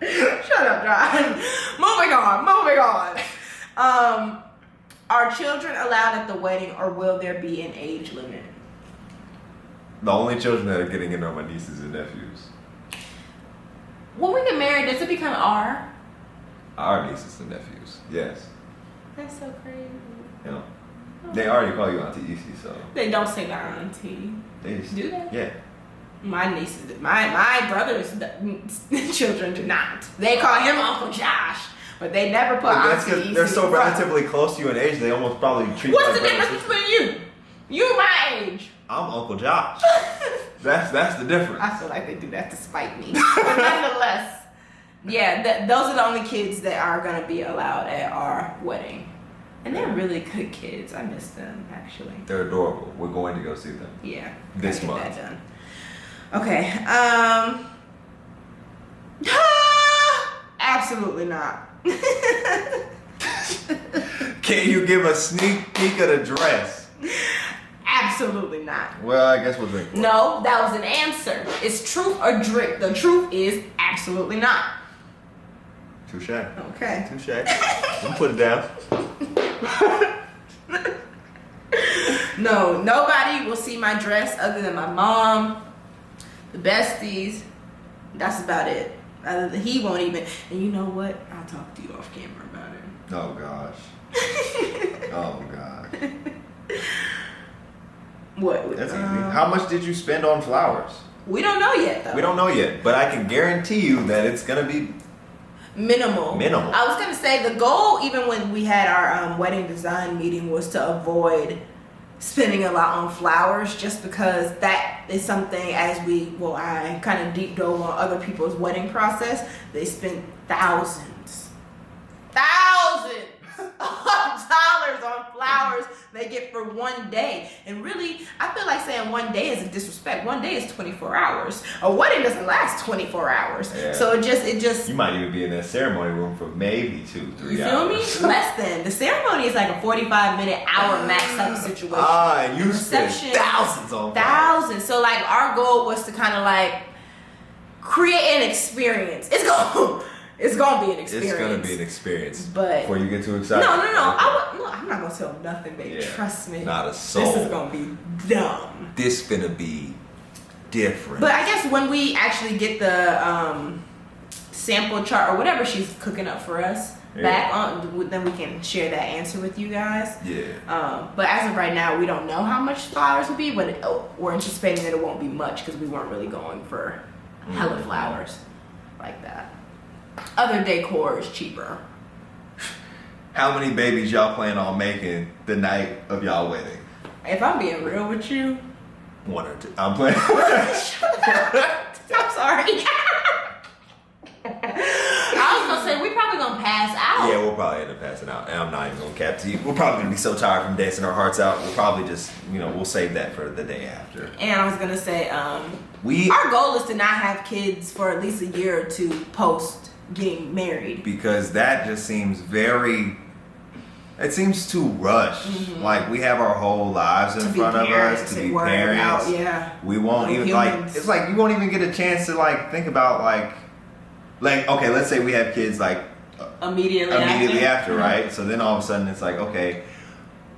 Shut up, John. Moving on. Are children allowed at the wedding, or will there be an age limit? The only children that are getting in are my nieces and nephews. When we get married, does it become our? Our nieces and nephews, yes. That's so crazy. Yeah. They already call you Auntie Issy, so. They don't say that auntie. They just, do they? Yeah. My nieces, my brother's children do not. They call him Uncle Josh, but they never put Auntie. They're so relatively close to you in age, they almost probably treat. What's the difference between you? You my age. I'm Uncle Josh. That's the difference. I feel like they do that to spite me, but nonetheless, yeah, those are the only kids that are gonna be allowed at our wedding, and they're really good kids. I miss them actually. They're adorable. We're going to go see them. Yeah, this month. Get that done. Okay. Absolutely not. Can you give a sneak peek of the dress? Absolutely not. Well, I guess we'll drink. No, that was an answer. It's truth or drink. The truth is absolutely not. Touche. Okay. Touche. I'm put it down. No, nobody will see my dress other than my mom, the besties. That's about it. Other than he won't even. And you know what? I'll talk to you off camera about it. Oh gosh. Oh god. What? That's easy. How much did you spend on flowers? We don't know yet, though. We don't know yet, but I can guarantee you that it's gonna be minimal. I was gonna say the goal, even when we had our wedding design meeting, was to avoid spending a lot on flowers, just because that is something I kind of deep dove on other people's wedding process. They spend thousands of dollars on flowers they get for one day. And really, I feel like saying one day is a disrespect. One day is 24 hours. A wedding doesn't last 24 hours. Yeah. So it just you might even be in that ceremony room for maybe 2-3 you hours. feel me? Less than. The ceremony is like a 45-minute hour max type of situation. And you spent thousands on flowers. Thousands. So like our goal was to kind of like create an experience. It's gonna be an experience. It's gonna be an experience. But before you get too excited. No. I'm not gonna tell nothing, babe. Yeah, trust me. Not a soul. This is gonna be dumb. This gonna be different. But I guess when we actually get the sample chart or whatever she's cooking up for us back on, then we can share that answer with you guys. Yeah. But as of right now, we don't know how much flowers will be, but we're anticipating that it won't be much because we weren't really going for hella flowers like that. Other decor is cheaper. How many babies y'all plan on making the night of y'all wedding? If I'm being real with you, 1 or 2. I'm playing. I'm sorry. I was gonna say we probably gonna pass out. Yeah, we'll probably end up passing out. And I'm not even gonna cap to you. We're probably gonna be so tired from dancing our hearts out. We'll probably just, we'll save that for the day after. And I was gonna say, our goal is to not have kids for at least a year or 2 post getting married, because that just seems it seems too rushed. Mm-hmm. Like we have our whole lives in front of us to be parents. We won't even it's like you won't even get a chance to like think about like okay, let's say we have kids like immediately after, right? So then all of a sudden it's like, okay,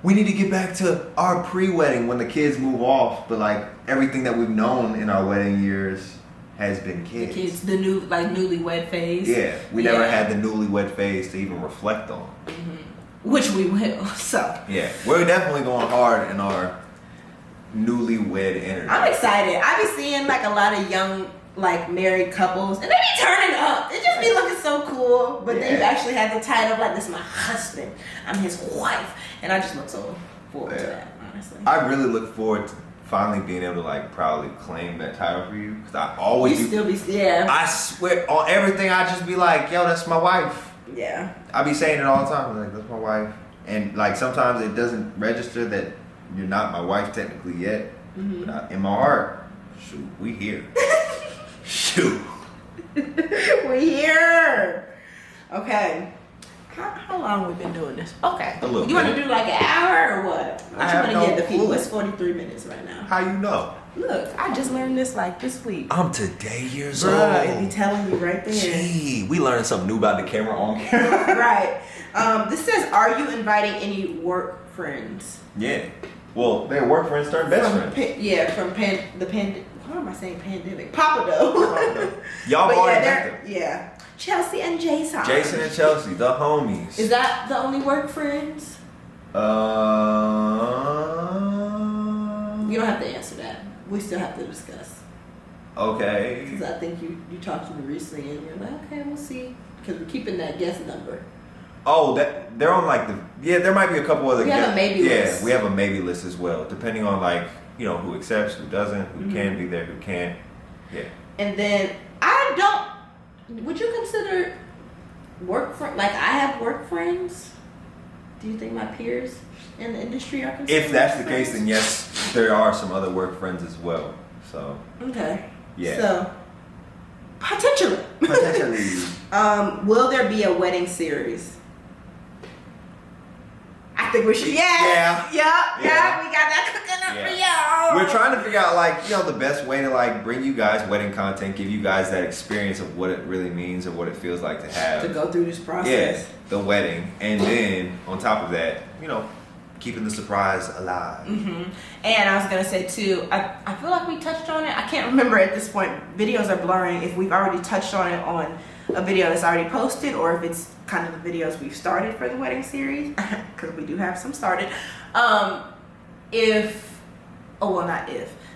we need to get back to our pre-wedding when the kids move off, but like everything that we've known in our wedding years has been kids. The kids, the newlywed phase. Yeah, we never had the newlywed phase to even reflect on. Mm-hmm. Which we will. So yeah, we're definitely going hard in our newlywed energy. I'm excited. I be seeing like a lot of young like married couples, and they be turning up. It just be looking so cool. But then you actually have the title of like, this is my husband, I'm his wife, and I just look so forward to that. Honestly, I really look forward to finally being able to like proudly claim that title for you, because I always I swear on everything I just be like, yo, that's my wife. Yeah, I be saying it all the time, like, that's my wife. And like sometimes it doesn't register that you're not my wife technically yet. Mm-hmm. But in my heart, shoot, we here. Shoot, we here. Okay. How long we been doing this? Okay. A little you want to do like an hour or what? I have no the people? clue. It's 43 minutes right now. How you know? Look, I just learned this like this week. I'm today years old. It be telling me right there. Gee, we learning something new about the camera on camera. Right. This says, are you inviting any work friends? Yeah. Well, they're work friends turned best friends. What am I saying? Pandemic. Papado. Y'all already met them. Yeah. Chelsea and Jason. Jason and Chelsea, the homies. Is that the only work friends? You don't have to answer that. We still have to discuss. Okay. Because I think you talked to me recently and you're like, okay, we'll see. Because we're keeping that guest number. Oh, they're on like there might be a couple other. We have a maybe list. Yeah, we have a maybe list as well, depending on like who accepts, who doesn't, who can be there, who can't. Yeah. And then would you consider work friend? Like I have work friends. Do you think my peers in the industry are considered? If that's the case, then yes, there are some other work friends as well. So. Okay. Yeah. So, potentially. Will there be a wedding series? I think we should. Yeah. We got that cooking up for y'all. We're trying to figure out, like, you know, the best way to, like, bring you guys wedding content, give you guys that experience of what it really means or what it feels like to have. To go through this process. Yeah, the wedding. And then, on top of that, you know, keeping the surprise alive. Mm-hmm. And I was going to say, too, I feel like we touched on it. I can't remember at this point. Videos are blurring if we've already touched on it on a video that's already posted or if it's kind of the videos we've started for the wedding series, because we do have some started.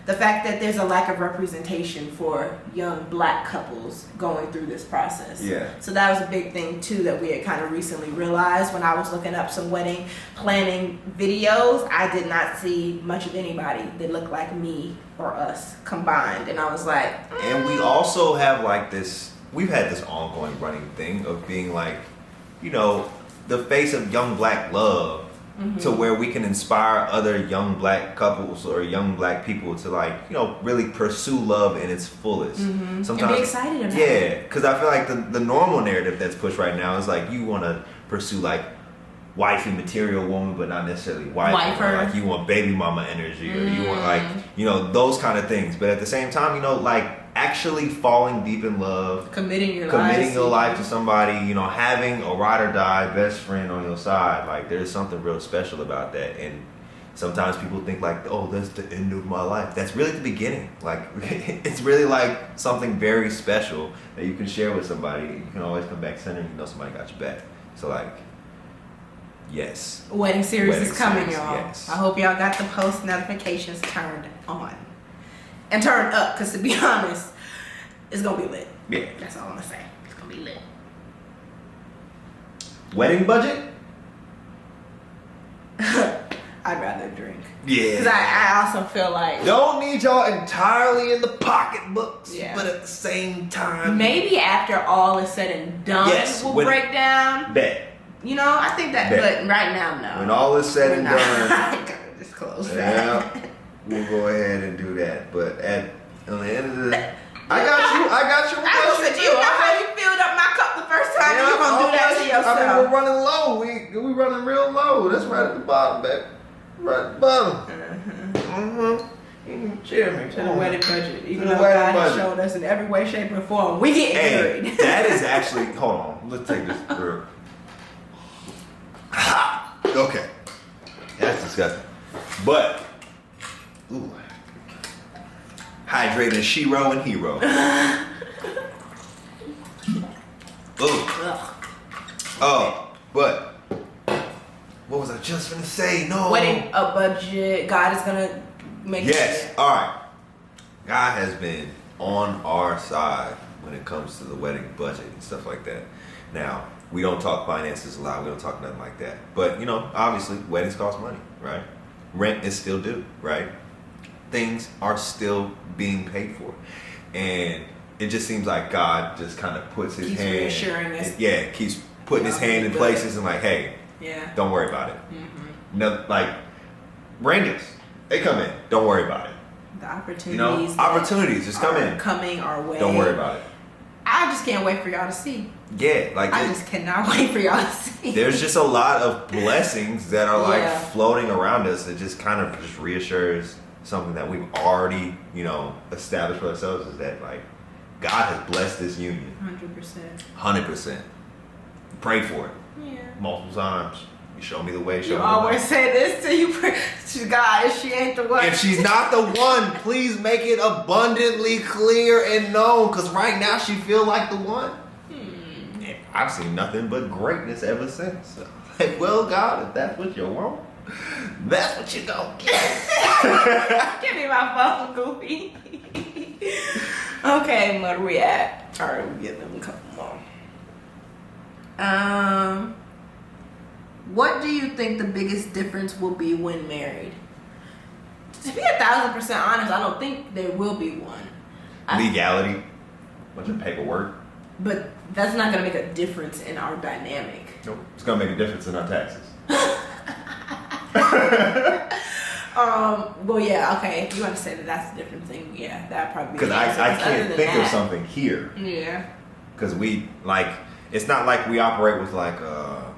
The fact that there's a lack of representation for young black couples going through this process. Yeah. So that was a big thing too that we had kind of recently realized when I was looking up some wedding planning videos. I did not see much of anybody that looked like me or us combined, and I was like, And we also have like this, we've had this ongoing running thing of being like, you know, the face of young black love. Mm-hmm. To where we can inspire other young black couples or young black people to, like, you know, really pursue love in its fullest. Mm-hmm. Sometimes, and be excited about it. Yeah, because I feel like the normal narrative that's pushed right now is like you want to pursue like wifey material woman, but not necessarily wife. Like you want baby mama energy, or you want, like, you know, those kind of things. But at the same time, you know, like actually falling deep in love, committing your life to somebody, you know, having a ride or die best friend on your side, like there's something real special about that. And sometimes people think like, oh, that's the end of my life. That's really the beginning. Like it's really like something very special that you can share with somebody. You can always come back center and you know somebody got your back. So like, yes, wedding series is coming, y'all. Yes. I hope y'all got the post notifications turned on and turned up, because to be honest, it's gonna be lit. Yeah, that's all I'm gonna say. It's gonna be lit. Wedding budget? I'd rather drink. Yeah, because I also feel like don't need y'all entirely in the pocketbooks, but at the same time, maybe after all is said and done, we'll break down. Bet. You know, I think that, but right now, no. When all is said and done, I gotta disclose that. We'll go ahead and do that. But on the end of the day, I got you. You know how you filled up my cup the first time, and you're gonna do that to yourself. I mean, we're running low. We running real low. That's right at the bottom, baby. Right at the bottom. Cheer me to the wedding budget. Even though God has showed us in every way, shape, or form, we get married. That is actually. Hold on. Let's take this through. Okay, that's disgusting. But hydrated Shiro and Hero. But what was I just gonna say? No. Wedding a budget. God is gonna make. Yes. All right. God has been on our side when it comes to the wedding budget and stuff like that. Now, we don't talk finances a lot. We don't talk nothing like that. But, you know, obviously, weddings cost money, right? Rent is still due, right? Things are still being paid for. And it just seems like God just kind of puts his hand. Reassuring us. Yeah, keeps putting his hand in places and like, hey, don't worry about it. Mm-hmm. No, like, rain gifts, they come in. Don't worry about it. The opportunities. You know, opportunities just come in. Coming our way. Don't worry about it. I just can't wait for y'all to see. Yeah, like I just cannot wait for y'all to see. There's just a lot of blessings that are like floating around us that just kind of just reassures something that we've already, you know, established for ourselves, is that like God has blessed this union. 100%. Pray for it. Yeah. Multiple times. You show me the way. You always say this to you, to God. If she ain't the one. If she's not the one, please make it abundantly clear and known. Because right now she feel like the one. And I've seen nothing but greatness ever since. So, like, well, God, if that's what you want, that's what you gonna get. Give me my phone, Goofy. Okay, where we at? All right, we'll give them a couple more. What do you think the biggest difference will be when married? To be 1,000% honest, I don't think there will be one. Legality, bunch of paperwork. But that's not going to make a difference in our dynamic. Nope, it's going to make a difference in our taxes. Well, yeah, okay. If you want to say that that's a different thing, yeah, that probably. Because I can't think of something here. Yeah. Because we like, it's not like we operate with like a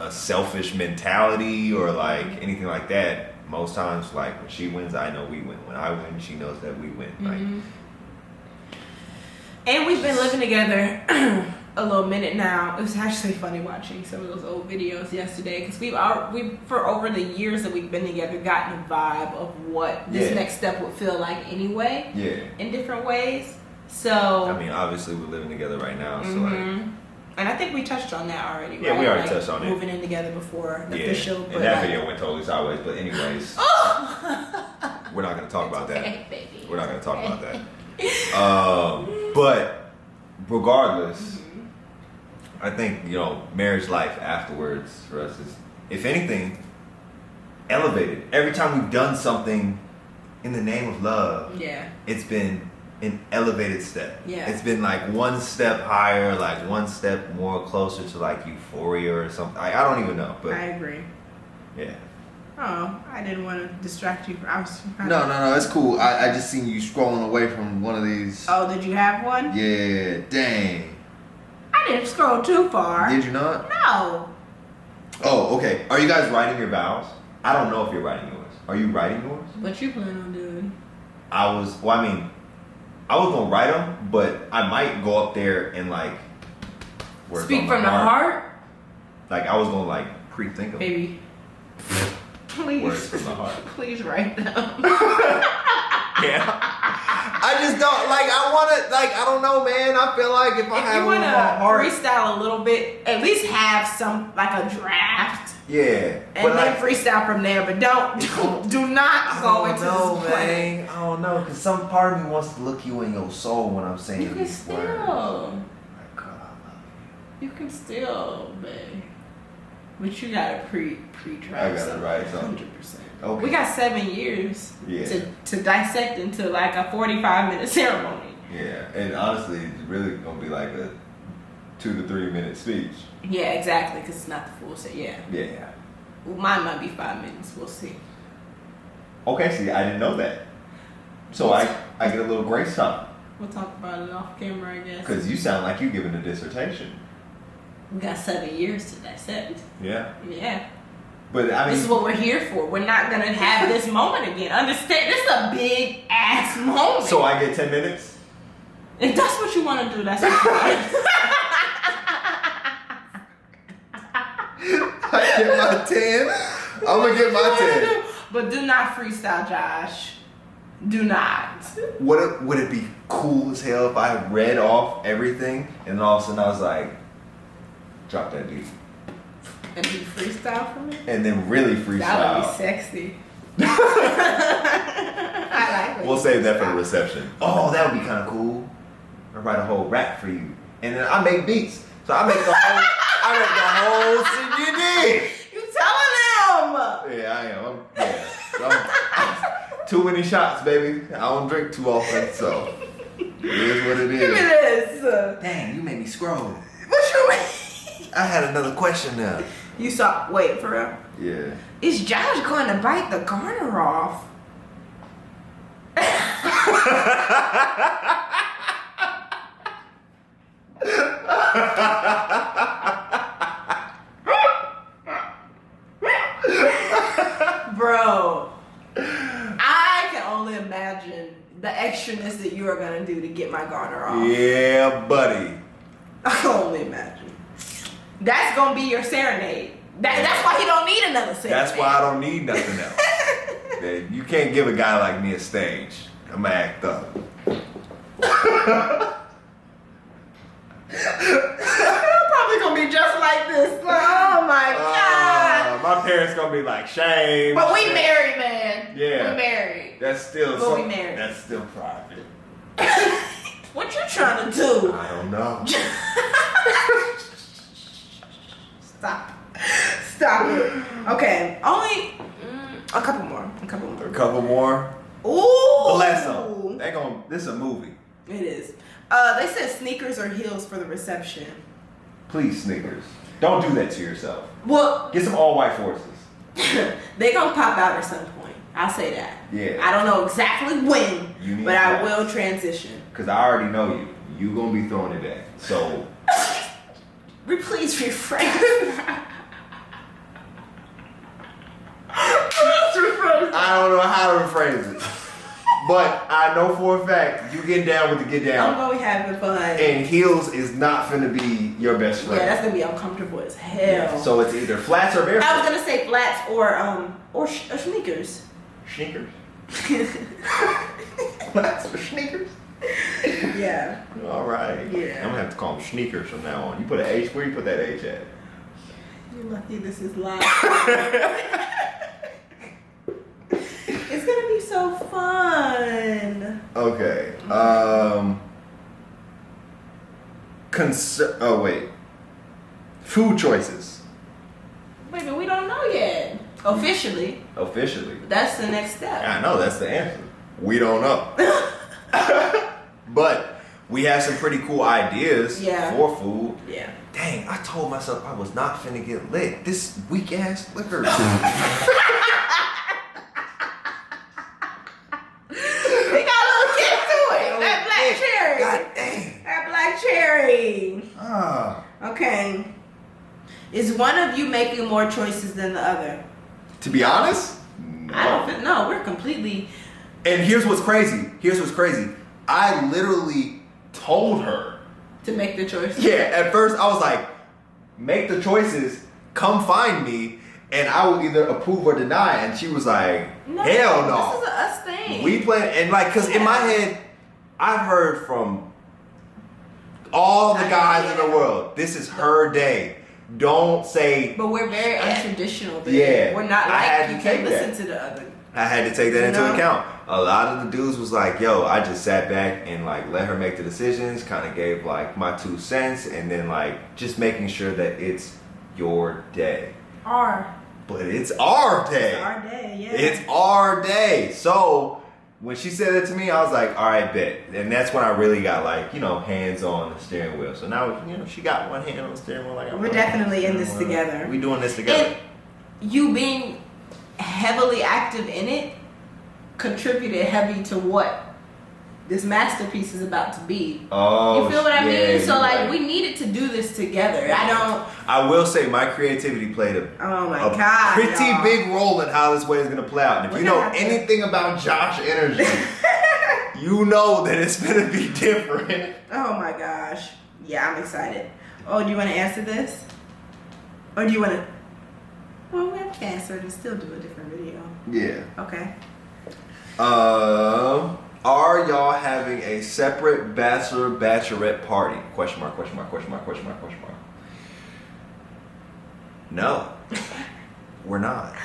selfish mentality or like anything like that. Most times, like when she wins, I know we win. When I win, she knows that we win. Mm-hmm. And we've been living together a little minute now. It was actually funny watching some of those old videos yesterday because we for over the years that we've been together gotten a vibe of what this next step would feel like anyway. Yeah. In different ways. So I mean, obviously we're living together right now, so like. And I think we touched on that already, right? Yeah, we already touched on it. Moving in together before the official. But and that video went totally sideways. But anyways, we're not going to talk about that. Baby. We're not going to talk about that. But regardless, I think, marriage life afterwards for us is, if anything, elevated. Every time we've done something in the name of love, it's been an elevated step. Yeah. It's been like one step higher, like one step more closer to like euphoria or something. I don't even know, but I agree. Yeah. Oh, I didn't want to distract you. No, it's cool. I just seen you scrolling away from one of these. Oh, did you have one? Yeah, dang. I didn't scroll too far. Did you not? No. Oh, okay. Are you guys writing your vows? I don't know if you're writing yours. Are you writing yours? What you plan on doing? I was going to write them, but I might go up there and like... Speak from the heart? Like, I was going to like pre-think of it. Baby. Please. Words from the heart. Please write them. Yeah. I just don't, like, I want to, like, I don't know, man. I feel like if I have one in my heart... freestyle a little bit, at least have some, like a draft. Yeah. And then freestyle from there, but do not go into this plan. I don't know, because some part of me wants to look you in your soul when I'm saying you these words. Like, God, I love you. You can still, babe. But you gotta pre-draft. I gotta write something. 100%. Okay. We got 7 years to dissect into like a 45-minute ceremony. Yeah, and honestly, it's really gonna be like a 2 to 3 minute speech. Yeah, exactly, because it's not the full set. Yeah. Yeah. Well, mine might be 5 minutes. We'll see. Okay, see, I didn't know that. So I get a little grace time. We'll talk about it off camera, I guess. Because you sound like you're giving a dissertation. We got 7 years to dissect. Yeah. Yeah. But I mean, this is what we're here for. We're not gonna have this moment again. Understand? This is a big ass moment. So I get 10 minutes. If that's what you want to do, that's fine. I get my 10. I'm gonna get my 10. But do not freestyle, Josh. Do not. Would it be cool as hell if I read off everything and then all of a sudden I was like, drop that beat. And you freestyle for me? And then really freestyle. That would be sexy. I like it. We'll save that for the reception. Oh, that would be kind of cool. I write a whole rap for you. And then I make beats. So I make the whole CD. You telling them? Yeah, I am. I'm too many shots, baby. I don't drink too often, so it is what it is. Give me this. Dang, you made me scroll. What you mean? I had another question now. You saw, wait, for real? Yeah. Is Josh going to bite the garter off? Bro, I can only imagine the extraness that you are going to do to get my garter off. Yeah, buddy. I can only imagine. That's gonna be your serenade. That's why he don't need another serenade. That's why I don't need nothing else. You can't give a guy like me a stage. I'm gonna act up. You're probably gonna be just like this. Oh my god. My parents gonna be like, shame. But we married, man. Yeah. We married. That's still we married. That's still private. What you trying to do? I don't know. Stop it. Okay, only a couple more. A couple more. Ooh. Bless them. This is a movie. It is. They said sneakers or heels for the reception. Please, sneakers. Don't do that to yourself. Well, get some all white forces. They gonna pop out at some point. I'll say that. Yeah. I don't know exactly when, but I will transition. Because I already know you. You gonna be throwing it back. So. Please refrain. I don't know how to rephrase it. But I know for a fact you get down with the get down. I'm gonna be having fun. And heels is not finna be your best friend. Yeah, that's gonna be uncomfortable as hell. Yeah. So it's either flats or barefoot. I was gonna say flats or sneakers. Sneakers? Flats or sneakers? Yeah. All right. Yeah. I'm gonna have to call them sneakers from now on. You put an H, where you put that H at? You're lucky this is live. It's gonna be so fun. Okay. Food choices. Wait, but we don't know yet. Officially. That's the next step. I know, that's the answer. We don't know. But we have some pretty cool ideas for food. Yeah. Dang, I told myself I was not finna get lit. This weak ass liquor. God dang. That black cherry. Okay. Is one of you making more choices than the other? To be honest, no. I don't think, no, we're completely. And here's what's crazy. I literally told her to make the choice. Yeah, at first I was like, make the choices, come find me, and I will either approve or deny. And she was like, hell no. This is a us thing. We plan, and like, cause in my head, I've heard from all the guys in the world, this is her day. Don't say. But we're very untraditional. Baby. Yeah. We're not like you can't listen to the other. I had to take that into account. A lot of the dudes was like, yo, I just sat back and like let her make the decisions, kind of gave like my 2 cents, and then like just making sure that it's your day. But it's our day. It's our day, yeah. It's our day. So when she said that to me, I was like, all right, bet. And that's when I really got like, hands on the steering wheel. So now, she got one hand on the steering wheel. Like, we're definitely in this together. We doing this together. And you being heavily active in it contributed heavy to what this masterpiece is about to be. Oh, you feel what I mean? So right. We needed to do this together. I will say my creativity played a pretty big role in how this way is going to play out. And if you know anything about Josh energy, you know that it's going to be different. Oh my gosh. Yeah, I'm excited. Oh, do you want to answer this? Or do you want to... Well, we have to answer and still do a different video. Yeah. Okay. Are y'all having a separate bachelorette party? Question mark. No. We're not.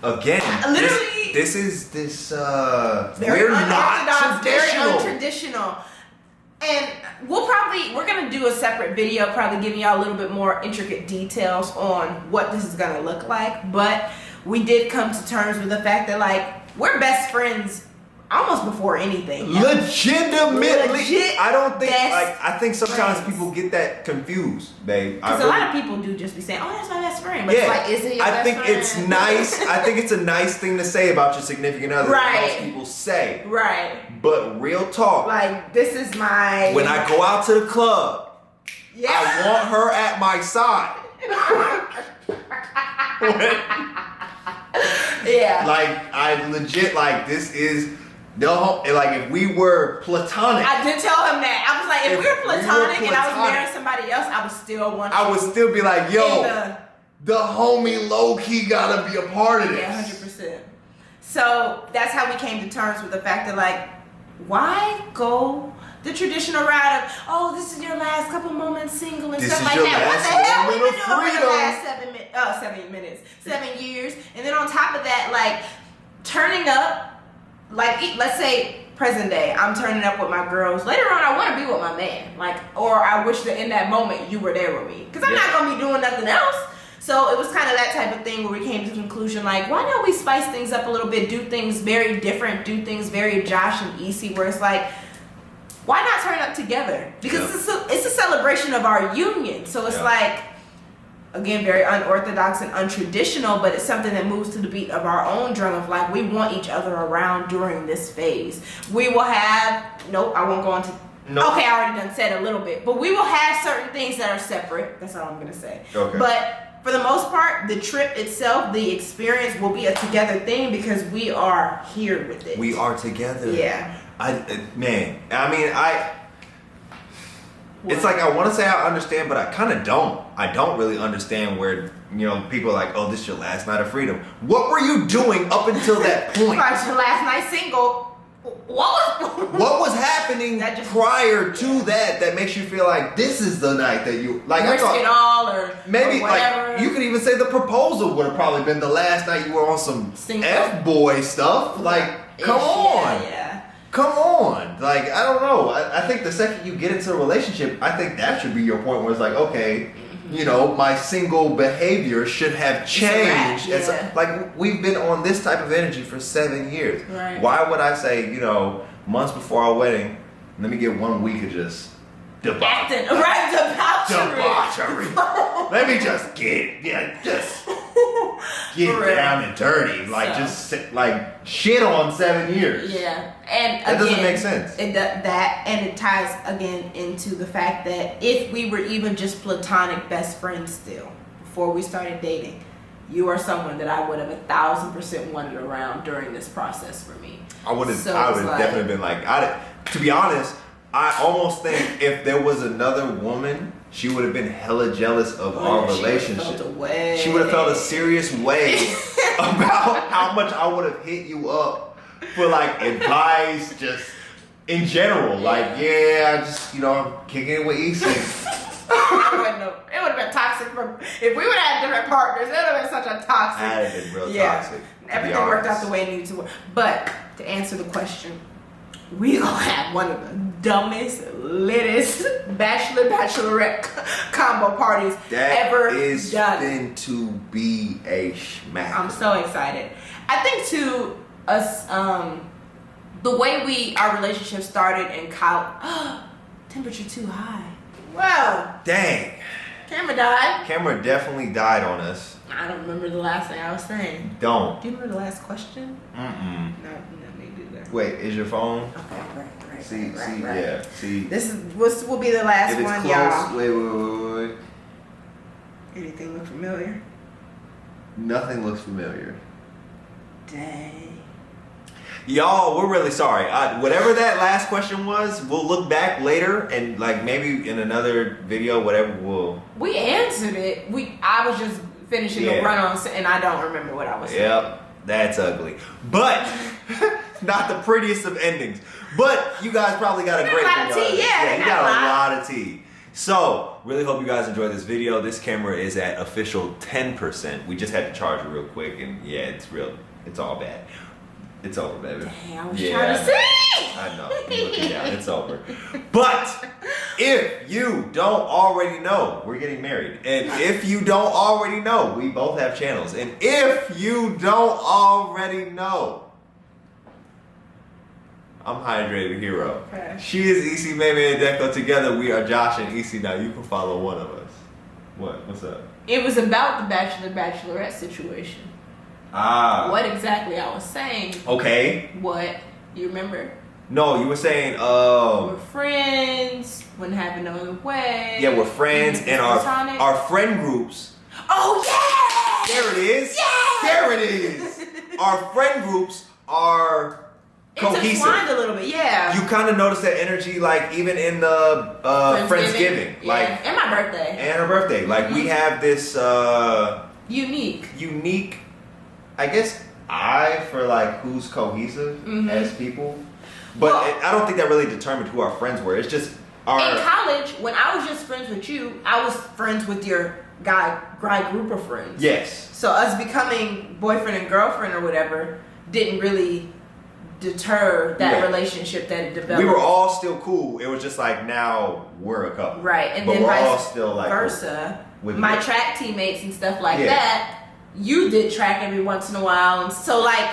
Again, literally, we're not very untraditional. And we're gonna do a separate video, probably giving y'all a little bit more intricate details on what this is gonna look like. But we did come to terms with the fact that we're best friends almost before anything. Legitimately. I don't think I think sometimes people get that confused, babe. Because a lot of people do just be saying, "Oh, that's my best friend." But it's is it your best friend? It's nice. I think it's a nice thing to say about your significant other. Right. Most people say. Right. But real talk. This is my. When I go out to the club, I want her at my side. Yeah. I legit this is. No, if we were platonic. I did tell him that. I was like, if we were platonic and I was marrying somebody else, I would still want you. I would still be like, yo, the homie low-key gotta be a part of this. Yeah, 100%. So that's how we came to terms with the fact that why go the traditional route of, oh, this is your last couple moments single and stuff like that. What the hell we been doing for the last 7 years? And then on top of that, turning up, let's say present day, I'm turning up with my girls. Later on, I want to be with my man. Or I wish that in that moment you were there with me. Because I'm not going to be doing nothing else. So it was kind of that type of thing where we came to the conclusion, why don't we spice things up a little bit, do things very different, do things very Josh and Issy, where it's why not turn up together? Because it's a celebration of our union. So it's again, very unorthodox and untraditional, but it's something that moves to the beat of our own drum of like, we want each other around during this phase. We will have, I won't go into, okay, I already done said a little bit, but we will have certain things that are separate. That's all I'm going to say. Okay. But for the most part, the trip itself, the experience will be a together thing because we are here with it. We are together. Yeah. It's like I want to say I understand, but I kind of don't. I don't really understand where, people are like, oh, this is your last night of freedom. What were you doing up until that point? It's your last night single. What was happening prior to that makes you feel like this is the night that you like? Risk it all, or maybe or whatever. Like you could even say the proposal would have probably been the last night you were on some F-boy stuff. Like, come on. Yeah. Come on. Like, I don't know. I think the second you get into a relationship, I think that should be your point where it's like, okay, my single behavior should have changed. Like, we've been on this type of energy for 7 years. Right. Why would I say, months before our wedding, let me get 1 week of just debauchery. Let me just get down and dirty. Like, just shit on 7 years. Yeah. And that doesn't make sense. And it ties again into the fact that if we were even just platonic best friends still, before we started dating, you are someone that I would have 1,000% wanted around during this process for me. I would have definitely been like, to be honest, I almost think if there was another woman, she would have been hella jealous of our relationship. She would have felt a serious way about how much I would have hit you up for like advice, just in general. Like, I just, I'm kicking it with Issa. It would have been toxic if we would have had different partners. It would have been such a toxic. That would have been real toxic. Everything worked out the way it needed to work. But to answer the question, we gonna have one of the dumbest, littest bachelorette combo parties ever done. That is going to be a smack. I'm so excited. I think too, us, the way our relationship started in college. Temperature too high. Well. Dang. Camera died. Camera definitely died on us. I don't remember the last thing I was saying. Don't. Do you remember the last question? No, me do that. Wait, is your phone? Okay, right. See. This will be the last if it's one, close, y'all. Wait. Anything look familiar? Nothing looks familiar. Dang. Y'all, we're really sorry. Whatever that last question was, we'll look back later and like maybe in another video, whatever We answered it. I was just finishing the run on and I don't remember what I was saying. Yep, that's ugly. But not the prettiest of endings. But you guys probably got a great lot of tea, you got a lot of tea. So, really hope you guys enjoyed this video. This camera is at official 10%. We just had to charge it real quick and it's all bad. It's over, baby. Dang, I was trying to see. I know. You're looking down. It's over. But if you don't already know, we're getting married. And if you don't already know, we both have channels. And if you don't already know, I'm Hydrated Hero. Okay. She is Issy, Meme, and Deco. Together we are Josh and Issy. Now you can follow one of us. What's up? It was about the Bachelor-Bachelorette situation. What exactly I was saying. Okay. What? You remember? No, you were saying, we're friends, wouldn't happen no other way. Yeah, we're friends, and our friend groups. Oh, yeah! There it is. Yeah! There it is. Our friend groups are cohesive. Intertwined a little bit, yeah. You kind of notice that energy, like, even in the Friendsgiving. Yeah. Like, and my birthday. And her birthday. Mm-hmm. Like, we have this, unique, I guess, for like who's cohesive as people, but I don't think that really determined who our friends were. It's just in college when I was just friends with you, I was friends with your guy group of friends. Yes. So us becoming boyfriend and girlfriend or whatever didn't really deter that relationship that it developed. We were all still cool. It was just like now we're a couple, right? And but then we're vice all still like versa. With my track teammates and stuff like that. You did track every once in a while, and so like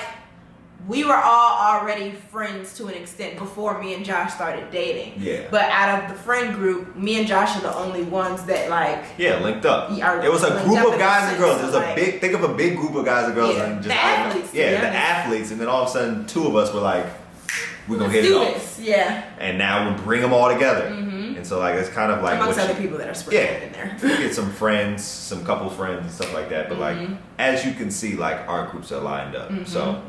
we were all already friends to an extent before me and Josh started dating. Yeah. But out of the friend group, me and Josh are the only ones that linked up. It was a group of guys and girls. It was think of a big group of guys and girls and just the athletes. the athletes, and then all of a sudden 2 of us were like, we're gonna hit it off. Yeah. And now we bring them all together. And so it's kind of like amongst other people that are spread in there. You get some friends, some couple friends and stuff like that. But as you can see, our groups are lined up. So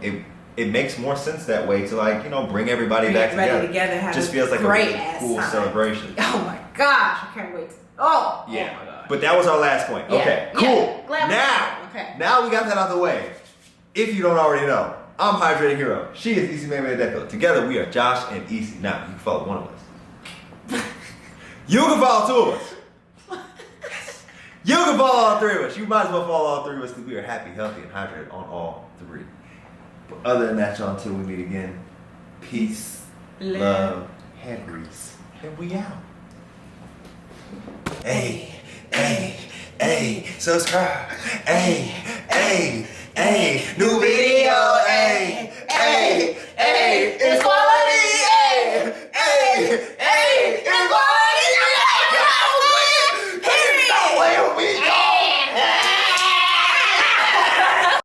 it makes more sense that way to bring everybody back together. Have just feels like a really cool celebration. Oh my gosh, I can't wait. Oh my gosh. But that was our last point. Yeah. Okay, cool. Yeah. Now we got that out of the way. If you don't already know, I'm Hydrated Hero. She is Issy Maybe Deco. Together we are Josh and Issy. Now you can follow one of us. You can follow 2 of us. You can follow all 3 of us. You might as well follow all 3 of us because we are happy, healthy, and hydrated on all 3. But other than that, y'all, until we meet again, peace, love, hand grease, and we out. Hey, subscribe. Hey, new video. Hey, it's